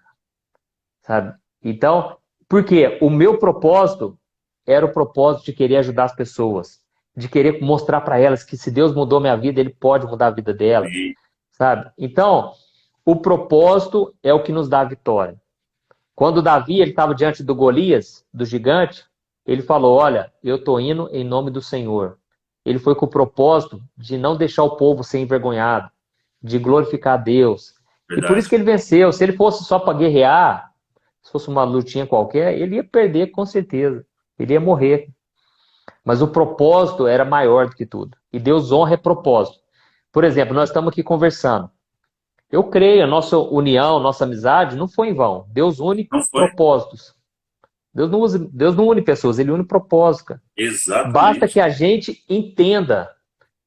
sabe? Então, porque o meu propósito era o propósito de querer ajudar as pessoas, de querer mostrar para elas que se Deus mudou minha vida, Ele pode mudar a vida delas, Sim, sabe? Então, o propósito é o que nos dá a vitória. Quando Davi ele estava diante do Golias, do gigante, ele falou: Olha, eu estou indo em nome do Senhor. Ele foi com o propósito de não deixar o povo ser envergonhado, de glorificar a Deus. E por isso verdade. que ele venceu. Se ele fosse só para guerrear, se fosse uma lutinha qualquer, ele ia perder com certeza. Ele ia morrer. Mas o propósito era maior do que tudo. E Deus honra é propósito. Por exemplo, nós estamos aqui conversando. Eu creio, a nossa união, nossa amizade não foi em vão. Deus une Não foi? propósitos. Deus não une pessoas, ele une propósitos, cara. Basta que Exatamente. a gente entenda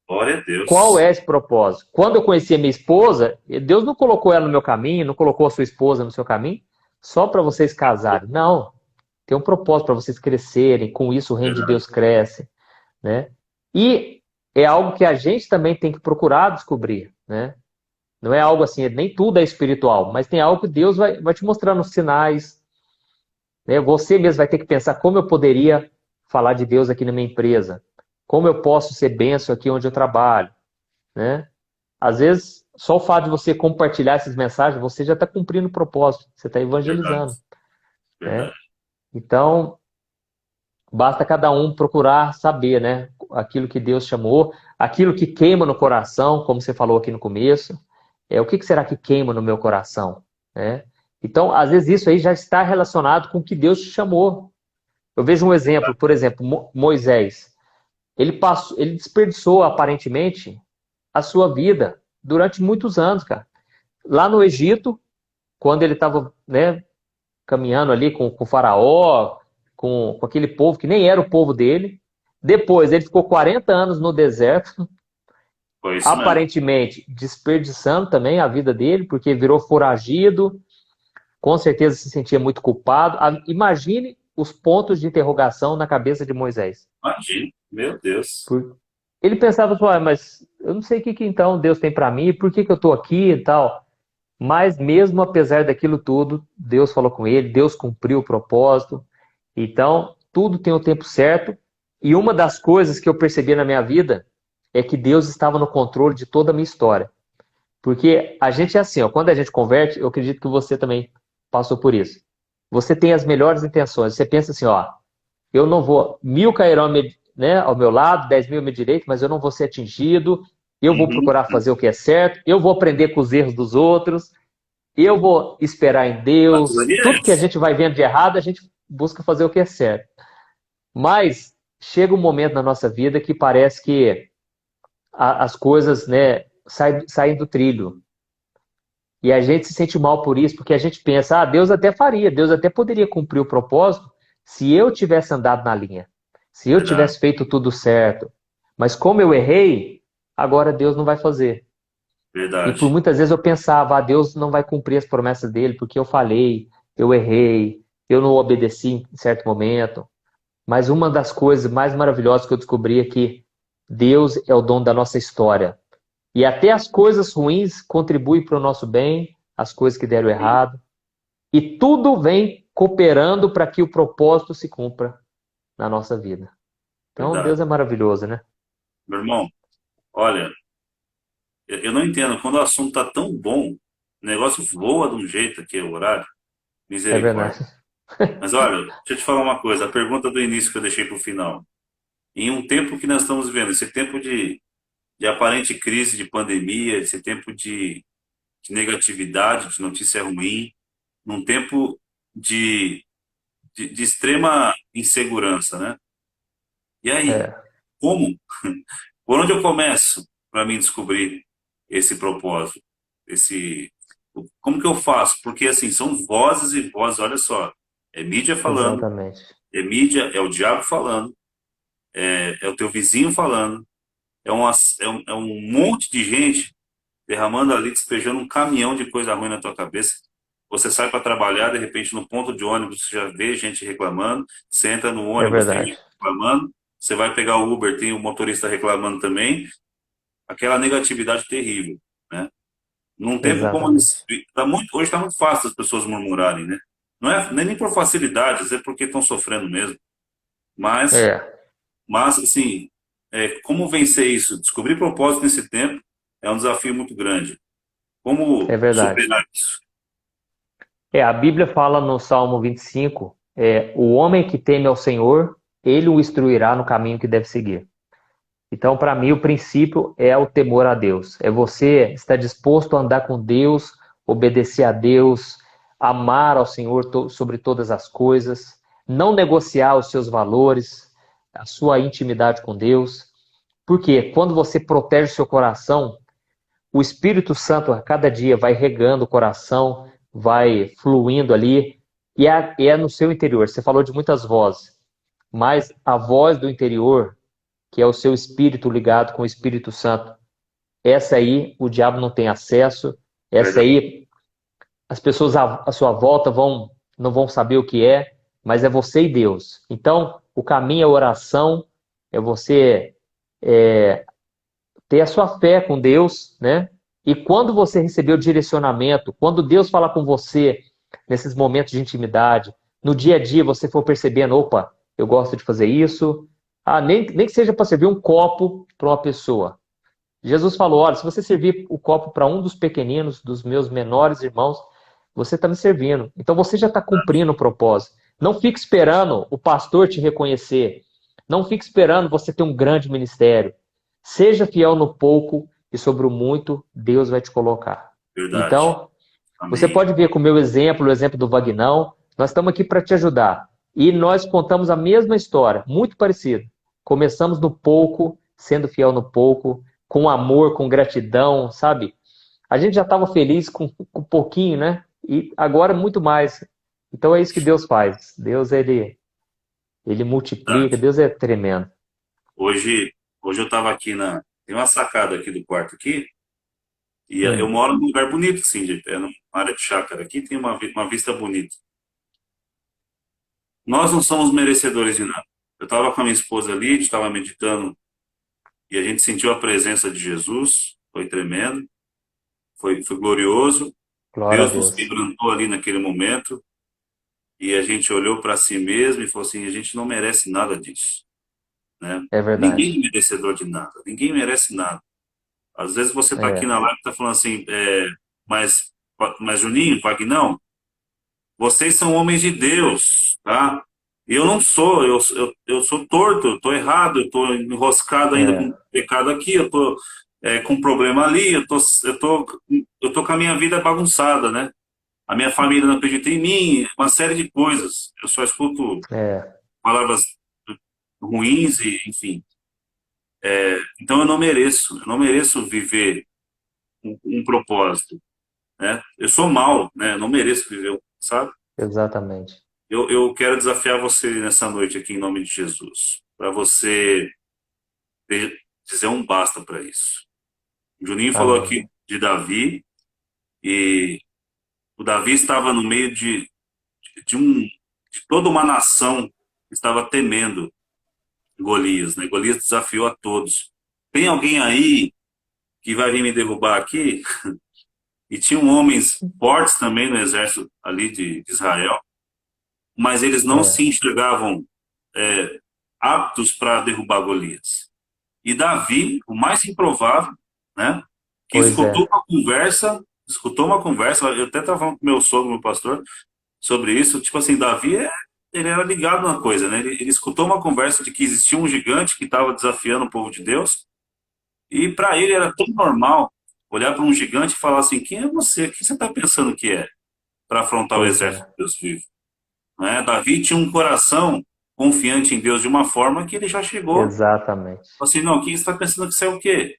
Glória a qual Deus. é esse propósito. Quando eu conheci a minha esposa, Deus não colocou ela no meu caminho, não colocou a sua esposa no seu caminho, só para vocês casarem. Não. Tem um propósito para vocês crescerem, com isso o reino de Verdade. Deus cresce, né? E é algo que a gente também tem que procurar descobrir, né? Não é algo assim, nem tudo é espiritual, mas tem algo que Deus vai te mostrando sinais, né? Você mesmo vai ter que pensar como eu poderia falar de Deus aqui na minha empresa, como eu posso ser bênção aqui onde eu trabalho, né? Às vezes, só o fato de você compartilhar essas mensagens, você já está cumprindo o propósito, você está Verdade. evangelizando, né? Verdade. Então, basta cada um procurar saber, né? Aquilo que Deus chamou, aquilo que queima no coração, como você falou aqui no começo, o que será que queima no meu coração, né? Então, às vezes isso aí já está relacionado com o que Deus te chamou. Eu vejo um exemplo, por exemplo, Moisés. Ele desperdiçou aparentemente a sua vida durante muitos anos, cara. Lá no Egito, quando ele estava, né, caminhando ali com o faraó, com aquele povo que nem era o povo dele. Depois ele ficou 40 anos no deserto, Foi isso mesmo. aparentemente desperdiçando também a vida dele, porque virou foragido, com certeza se sentia muito culpado. Imagine os pontos de interrogação na cabeça de Moisés. Imagina. Meu Deus. Ele pensava, mas eu não sei o que então Deus tem para mim, por que eu estou aqui e tal. Mas mesmo apesar daquilo tudo, Deus falou com ele, Deus cumpriu o propósito. Então, tudo tem o tempo certo. E uma das coisas que eu percebi na minha vida é que Deus estava no controle de toda a minha história. Porque a gente é assim, ó, quando a gente converte, eu acredito que você também passou por isso. Você tem as melhores intenções. Você pensa assim, ó, eu não vou, 1.000 cairão, né, ao meu lado, 10.000 ao meu direito, mas eu não vou ser atingido. Eu vou Uhum. procurar fazer o que é certo. Eu vou aprender com os erros dos outros. Eu vou esperar em Deus. Tudo que a Atualiantes. gente vai vendo de errado, a gente busca fazer o que é certo. Mas chega um momento na nossa vida que parece que as coisas, né, saem do trilho. E a gente se sente mal por isso, porque a gente pensa, Deus até faria, Deus até poderia cumprir o propósito se eu tivesse andado na linha, se eu Verdade. tivesse feito tudo certo. Mas como eu errei, agora Deus não vai fazer. E por Verdade. muitas vezes eu pensava, Deus não vai cumprir as promessas dele, porque eu falei, eu errei, eu não obedeci em certo momento. Mas uma das coisas mais maravilhosas que eu descobri é que Deus é o dono da nossa história. E até as coisas ruins contribuem para o nosso bem, as coisas que deram Sim. errado. E tudo vem cooperando para que o propósito se cumpra na nossa vida. Então, Verdade. Deus é maravilhoso, né? Meu irmão, olha, eu não entendo, quando o assunto tá tão bom, o negócio voa de um jeito aqui, o horário, É verdade. misericórdia. Mas olha, deixa eu te falar uma coisa, a pergunta do início que eu deixei para o final. Em um tempo que nós estamos vivendo, esse tempo de aparente crise, de pandemia, esse tempo de negatividade, de notícia ruim, num tempo de extrema insegurança, né? E aí, É, como? Por onde eu começo para mim descobrir esse propósito? Esse, como que eu faço? Porque assim, são vozes e vozes, olha só, é mídia falando, exatamente. é mídia, é o diabo falando, é o teu vizinho falando, é um monte de gente derramando ali, despejando um caminhão de coisa ruim na tua cabeça. Você sai para trabalhar, de repente no ponto de ônibus você já vê gente reclamando, você entra no É ônibus, tem verdade. gente reclamando, você vai pegar o Uber, tem o motorista reclamando também, aquela negatividade terrível, né? Num tempo como esse, Exatamente. hoje está muito fácil as pessoas murmurarem, né? Não é nem por facilidade, é porque estão sofrendo mesmo. Mas, É, mas assim, como vencer isso? Descobrir propósito nesse tempo é um desafio muito grande. é Como verdade. superar isso? A Bíblia fala no Salmo 25, o homem que teme ao Senhor, ele o instruirá no caminho que deve seguir. Então, para mim, o princípio é o temor a Deus. É você estar disposto a andar com Deus, obedecer a Deus, amar ao Senhor sobre todas as coisas, não negociar os seus valores, a sua intimidade com Deus. Porque quando você protege o seu coração, o Espírito Santo a cada dia vai regando o coração, vai fluindo ali, e é no seu interior. Você falou de muitas vozes, mas a voz do interior, que é o seu espírito ligado com o Espírito Santo, essa aí o diabo não tem acesso, essa Verdade. aí as pessoas à sua volta não vão saber o que é, mas é você e Deus. Então, o caminho é a oração, é você ter a sua fé com Deus, né? E quando você receber o direcionamento, quando Deus falar com você nesses momentos de intimidade, no dia a dia você for percebendo, opa, eu gosto de fazer isso. Nem que seja para servir um copo para uma pessoa. Jesus falou: olha, se você servir o copo para um dos pequeninos, dos meus menores irmãos, você está me servindo. Então você já está cumprindo o propósito. Não fique esperando o pastor te reconhecer. Não fique esperando você ter um grande ministério. Seja fiel no pouco e sobre o muito, Deus vai te colocar. Verdade. Então, você Amém. pode ver com o meu exemplo, o exemplo do Vagnão. Nós estamos aqui para te ajudar. E nós contamos a mesma história, muito parecida. Começamos no pouco, sendo fiel no pouco, com amor, com gratidão, sabe? A gente já estava feliz com pouquinho, né? E agora muito mais. Então é isso que Deus faz. Deus, ele multiplica, Verdade. Deus é tremendo. Hoje eu estava aqui tem uma sacada aqui do quarto aqui, e eu Hum, moro num lugar bonito, assim, é numa área de chácara aqui, tem uma vista bonita. Nós não somos merecedores de nada. Eu estava com a minha esposa ali, a gente estava meditando, e a gente sentiu a presença de Jesus, foi tremendo, foi glorioso. glória a Deus nos Deus. quebrantou ali naquele momento, e a gente olhou para si mesmo e falou assim: a gente não merece nada disso, né? É Ninguém é verdade. merecedor de nada, ninguém merece nada. Às vezes você está aqui É, na live e está falando assim, mas, mas Juninho, Vagnão, vocês são homens de Deus, tá? Eu não sou, eu sou torto, eu estou errado, eu estou enroscado ainda com é, pecado aqui, eu estou com problema ali, eu tô com a minha vida bagunçada, né? A minha família não acredita em mim, uma série de coisas. Eu só escuto é, palavras ruins e, enfim. Então eu não mereço viver um propósito, né? Eu sou mal, né? Eu não mereço viver, sabe? exatamente. Eu quero desafiar você nessa noite aqui em nome de Jesus, para você dizer um basta para isso. O Juninho falou Amém. aqui de Davi e o Davi estava no meio de toda uma nação que estava temendo Golias, né? Golias desafiou a todos. Tem alguém aí que vai vir me derrubar aqui? E tinham homens fortes também no exército ali de Israel, mas eles não se É, enxergavam aptos para derrubar Golias. E Davi, o mais improvável, né, que Pois é. escutou uma conversa, eu até estava falando com meu sogro, meu pastor, sobre isso, tipo assim, Davi, ele era ligado na coisa, né, ele escutou uma conversa de que existia um gigante que estava desafiando o povo de Deus, e para ele era tão normal olhar para um gigante e falar assim, quem é você? O que você está pensando que é para afrontar o Pois exército é. de Deus vivo? Né? Davi tinha um coração confiante em Deus de uma forma que ele já chegou. Exatamente. Assim, não, quem está pensando que isso é o quê?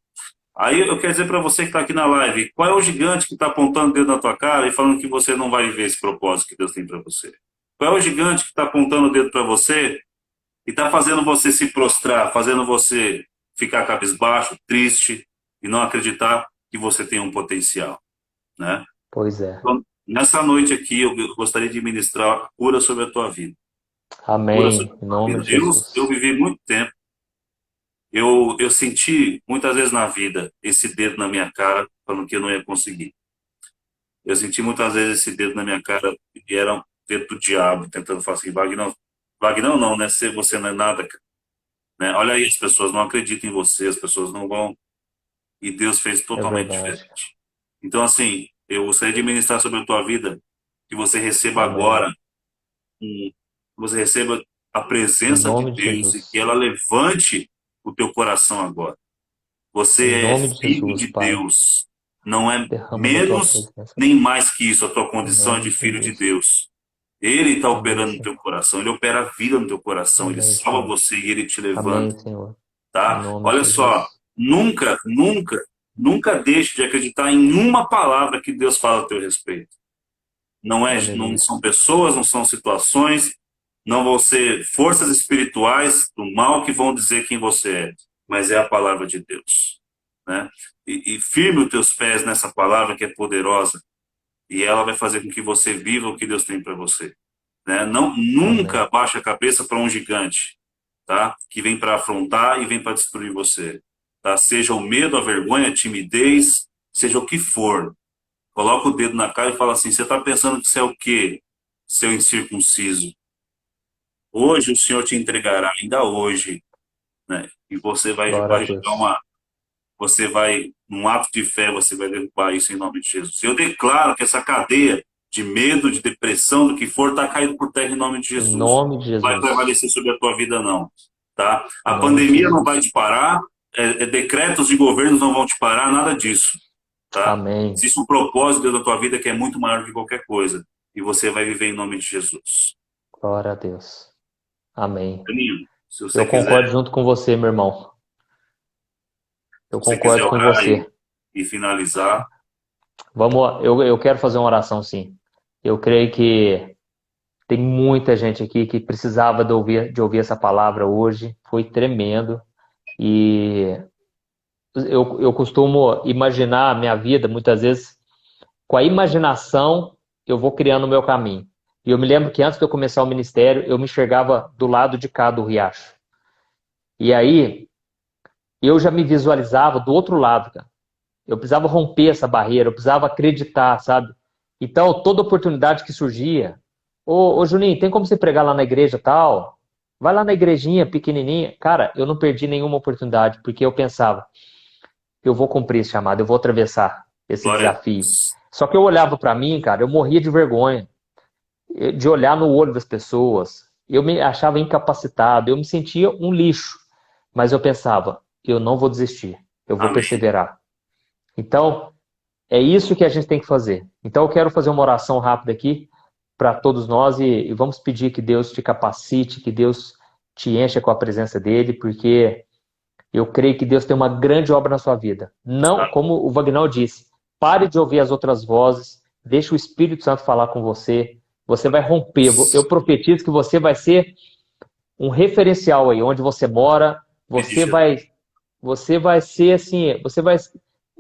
Aí eu quero dizer para você que está aqui na live, qual é o gigante que está apontando o dedo na tua cara e falando que você não vai viver esse propósito que Deus tem para você? Qual é o gigante que está apontando o dedo para você e está fazendo você se prostrar, fazendo você ficar cabisbaixo, triste e não acreditar que você tem um potencial, né? Pois é. Então, nessa noite aqui, eu gostaria de ministrar cura sobre a tua vida. Cura sobre Amém. Em a tua nome vida. de Eu Jesus. vivi muito tempo. Eu senti muitas vezes na vida esse dedo na minha cara falando que eu não ia conseguir. Eu senti muitas vezes esse dedo na minha cara e era um dedo do diabo tentando falar assim, Wagner não, né? Você não é nada, cara, né? Olha aí, as pessoas não acreditam em você, as pessoas não vão. E Deus fez É totalmente verdade. diferente. Então, assim, eu gostaria de ministrar sobre a tua vida, que você receba Amém. agora, que você receba a Em presença de nome de Deus e que Jesus. ela levante o teu coração agora. Em Você é nome de filho Jesus, de Pai. Deus. Não é Derrama da tua menos presença. nem mais que isso a tua Em condição é nome de de filho de Jesus. Deus. Ele está Amém, operando no teu Senhor. coração, ele opera a vida no teu coração, ele Amém, salva Senhor. você e ele te levanta, Amém, Senhor. Em tá? nome de Olha só, Jesus. nunca, nunca, nunca deixe de acreditar em uma palavra que Deus fala a teu respeito. Não Aleluia. são pessoas, não são situações, não vão ser forças espirituais do mal que vão dizer quem você é, mas é a palavra de Deus, né? E firme os teus pés nessa palavra que é poderosa e ela vai fazer com que você viva o que Deus tem para você, né? Não, nunca Amém. baixe a cabeça para um gigante, tá? Que vem para afrontar e vem para destruir você, tá? Seja o medo, a vergonha, a timidez, seja o que for, coloca o dedo na cara e fala assim: você está pensando que você é o quê, seu incircunciso? Hoje o Senhor te entregará, ainda hoje, né? E você Glória a vai jogar Deus. você vai, num ato de fé, você vai derrubar isso em nome de Jesus. Eu declaro que essa cadeia de medo, de depressão, do que for, está caindo por terra em nome de Em Jesus. nome de Não vai Jesus. prevalecer sobre a tua vida, não. Tá? Em A nome de pandemia não vai Jesus. te parar, decretos de governos não vão te parar, nada disso. Tá? Amém. Existe um propósito dentro da tua vida que é muito maior que qualquer coisa. E você vai viver em nome de Jesus. Glória a Deus. Amém. Caminho, se Eu você quiser, concordo junto com você, meu irmão. Eu se você quiser concordo com orar você. e finalizar, Vamos, eu quero fazer uma oração, sim. Eu creio que tem muita gente aqui que precisava de ouvir essa palavra hoje. Foi tremendo. E eu costumo imaginar a minha vida, muitas vezes, com a imaginação, eu vou criando o meu caminho. E eu me lembro que antes de eu começar o ministério, eu me enxergava do lado de cá do riacho. E aí, eu já me visualizava do outro lado, cara. Eu precisava romper essa barreira, eu precisava acreditar, sabe? Então, toda oportunidade que surgia, ô Juninho, tem como você pregar lá na igreja tal? Vai lá na igrejinha pequenininha. Cara, eu não perdi nenhuma oportunidade, porque eu pensava, eu vou cumprir esse chamado, eu vou atravessar esse glória a desafio. Deus. Só que eu olhava para mim, cara, eu morria de vergonha de olhar no olho das pessoas. Eu me achava incapacitado, eu me sentia um lixo. Mas eu pensava, eu não vou desistir, eu vou Amém. perseverar. Então, é isso que a gente tem que fazer. Então, eu quero fazer uma oração rápida aqui para todos nós e vamos pedir que Deus te capacite, que Deus te encha com a presença dele, porque eu creio que Deus tem uma grande obra na sua vida. Não, como o Vagnão disse, pare de ouvir as outras vozes, deixe o Espírito Santo falar com você. Você vai romper. Eu profetizo que você vai ser um referencial aí, onde você mora. Você vai ser assim, você vai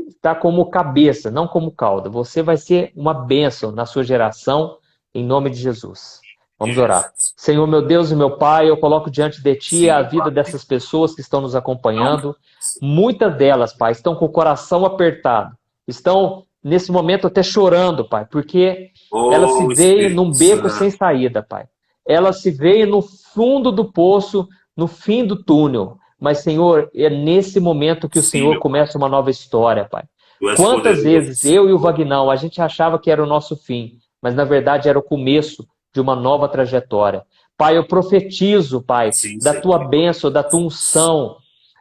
estar como cabeça, não como cauda. Você vai ser uma bênção na sua geração, em nome de Jesus. Vamos orar. Jesus. Senhor, meu Deus e meu Pai, eu coloco diante de Ti Sim, a meu vida Pai. dessas pessoas que estão nos Não, acompanhando. Muitas delas, Pai, estão com o coração apertado. Estão, nesse momento, até chorando, Pai, porque elas se oh veem Espírito num beco sem Santo. saída, Pai. Elas se veem no fundo do poço, no fim do túnel. Mas, Senhor, é nesse momento que o Sim, Senhor meu Pai. começa uma nova história, Pai. Tu és Quantas poderoso, vezes eu e o Senhor. Vagnão, a gente achava que era o nosso fim, mas na verdade era o começo de uma nova trajetória. Pai, eu profetizo, Pai, Sim, da Senhor. tua bênção, da tua unção,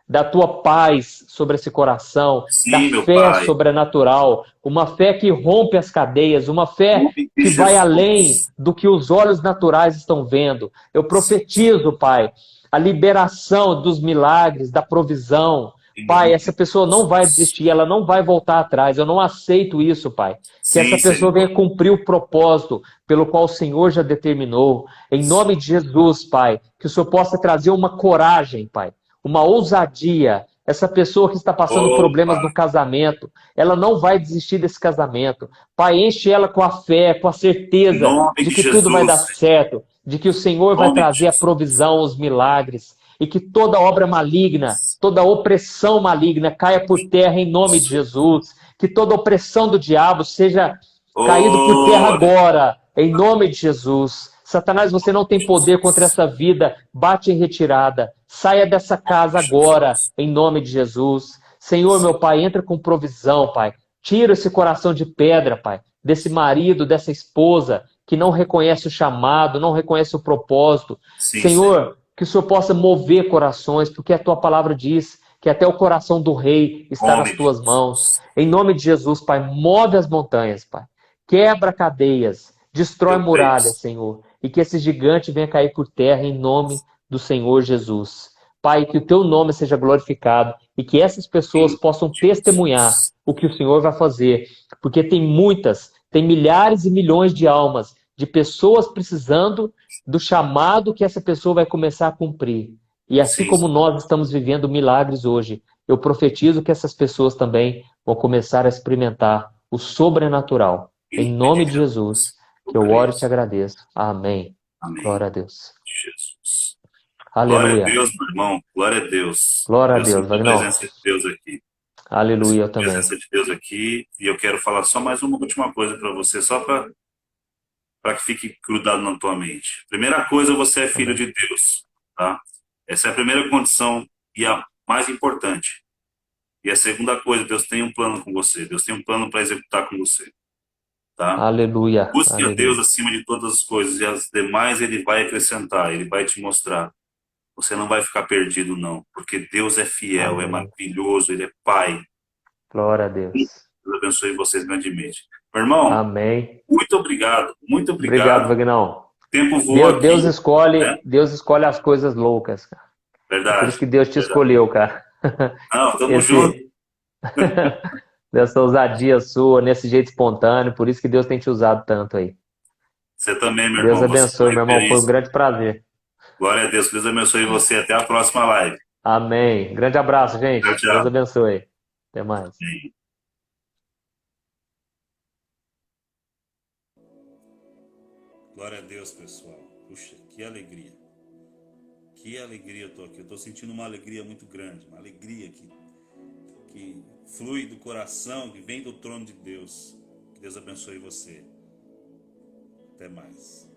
da tua paz sobre esse coração, da Sim, meu fé Pai. sobrenatural, uma fé que rompe as cadeias, uma Em fé nome de que vai além Jesus. do que os olhos naturais estão vendo. Eu Sim, profetizo, Pai, a liberação dos milagres, da provisão. em Pai, nome de essa pessoa não vai Jesus. desistir, ela não vai voltar atrás. Eu não aceito isso, Pai. Que essa Sim, pessoa Senhor. venha cumprir o propósito pelo qual o Senhor já determinou. Em nome de Jesus, Pai, que o Senhor possa trazer uma coragem, Pai, uma ousadia. Essa pessoa que está passando Oh, problemas no Pai. casamento, ela não vai desistir desse casamento. Pai, enche ela com a fé, com a Em certeza nome de de que tudo vai dar Jesus, Senhor. certo, de que o Senhor Em vai nome de trazer a Jesus. provisão, os milagres, e que toda obra maligna, toda opressão maligna caia por terra em nome de Jesus. Que toda opressão do diabo seja caído por terra Oh, aleluia. agora, em nome de Jesus. Satanás, você não tem poder contra Jesus. essa vida. Bate em retirada. Saia dessa casa agora, Jesus. em nome de Jesus. Senhor, Sim, meu Pai, entra com provisão, Pai. Tira esse coração de pedra, Pai, desse marido, dessa esposa que não reconhece o chamado, não reconhece o propósito. sim, Senhor. Senhor, que o Senhor possa mover corações, porque a tua palavra diz que até o coração do rei Em está nas nome de tuas mãos. Jesus. Em nome de Jesus, Pai, move as montanhas, Pai. Quebra cadeias, destrói Meu muralhas, Deus. Senhor, e que esse gigante venha cair por terra em nome do Senhor Jesus. Pai, que o teu nome seja glorificado e que essas pessoas Em possam nome de testemunhar Jesus. o que o Senhor vai fazer, porque tem muitas, tem milhares e milhões de almas, de pessoas precisando do chamado que essa pessoa vai começar a cumprir. E assim Sim, como Senhor. nós estamos vivendo milagres hoje, eu profetizo que essas pessoas também vão começar a experimentar o sobrenatural. Em Em nome de nome de Jesus, Jesus. Eu que eu oro creio, e te Senhor. agradeço. Amém. Amém. Glória a Deus. De Jesus. Glória a Aleluia. Deus, meu irmão. Glória a Deus. Glória a Eu Deus, sinto a Vagnão. presença de Deus aqui. Eu Aleluia, sinto eu a também. presença de Deus aqui. E eu quero falar só mais uma última coisa para você, só para que fique grudado na tua mente. Primeira coisa, você é filho Amém. de Deus, tá? Essa é a primeira condição e a mais importante. E a segunda coisa, Deus tem um plano com você. Deus tem um plano para executar com você, tá? Aleluia. Busque a Deus Aleluia. acima de todas as coisas e as demais Ele vai acrescentar, Ele vai te mostrar. Você não vai ficar perdido, não, porque Deus é fiel, é Amém. maravilhoso, Ele é Pai. Glória a Deus. Deus abençoe vocês grandemente. Meu irmão, Amém. muito obrigado, muito Obrigado, obrigado. O Vagnão. tempo voa aqui, né? Deus escolhe as coisas loucas, cara. É por isso Verdade, que Deus te verdade. escolheu, cara. Não, tamo junto. Esse, Nessa ousadia sua, nesse jeito espontâneo, por isso que Deus tem te usado tanto aí. Você também, meu Deus irmão, você é uma abençoe, meu irmão. Foi um referência. grande prazer. Glória a Deus, que Deus abençoe você. Até a próxima live. Amém. Grande abraço, Tchau, gente. Deus tchau. abençoe. Até mais. Glória a Deus, pessoal. Puxa, que alegria. Que alegria eu tô aqui. Eu tô sentindo uma alegria muito grande. Uma alegria que flui do coração, que vem do trono de Deus. Que Deus abençoe você. Até mais.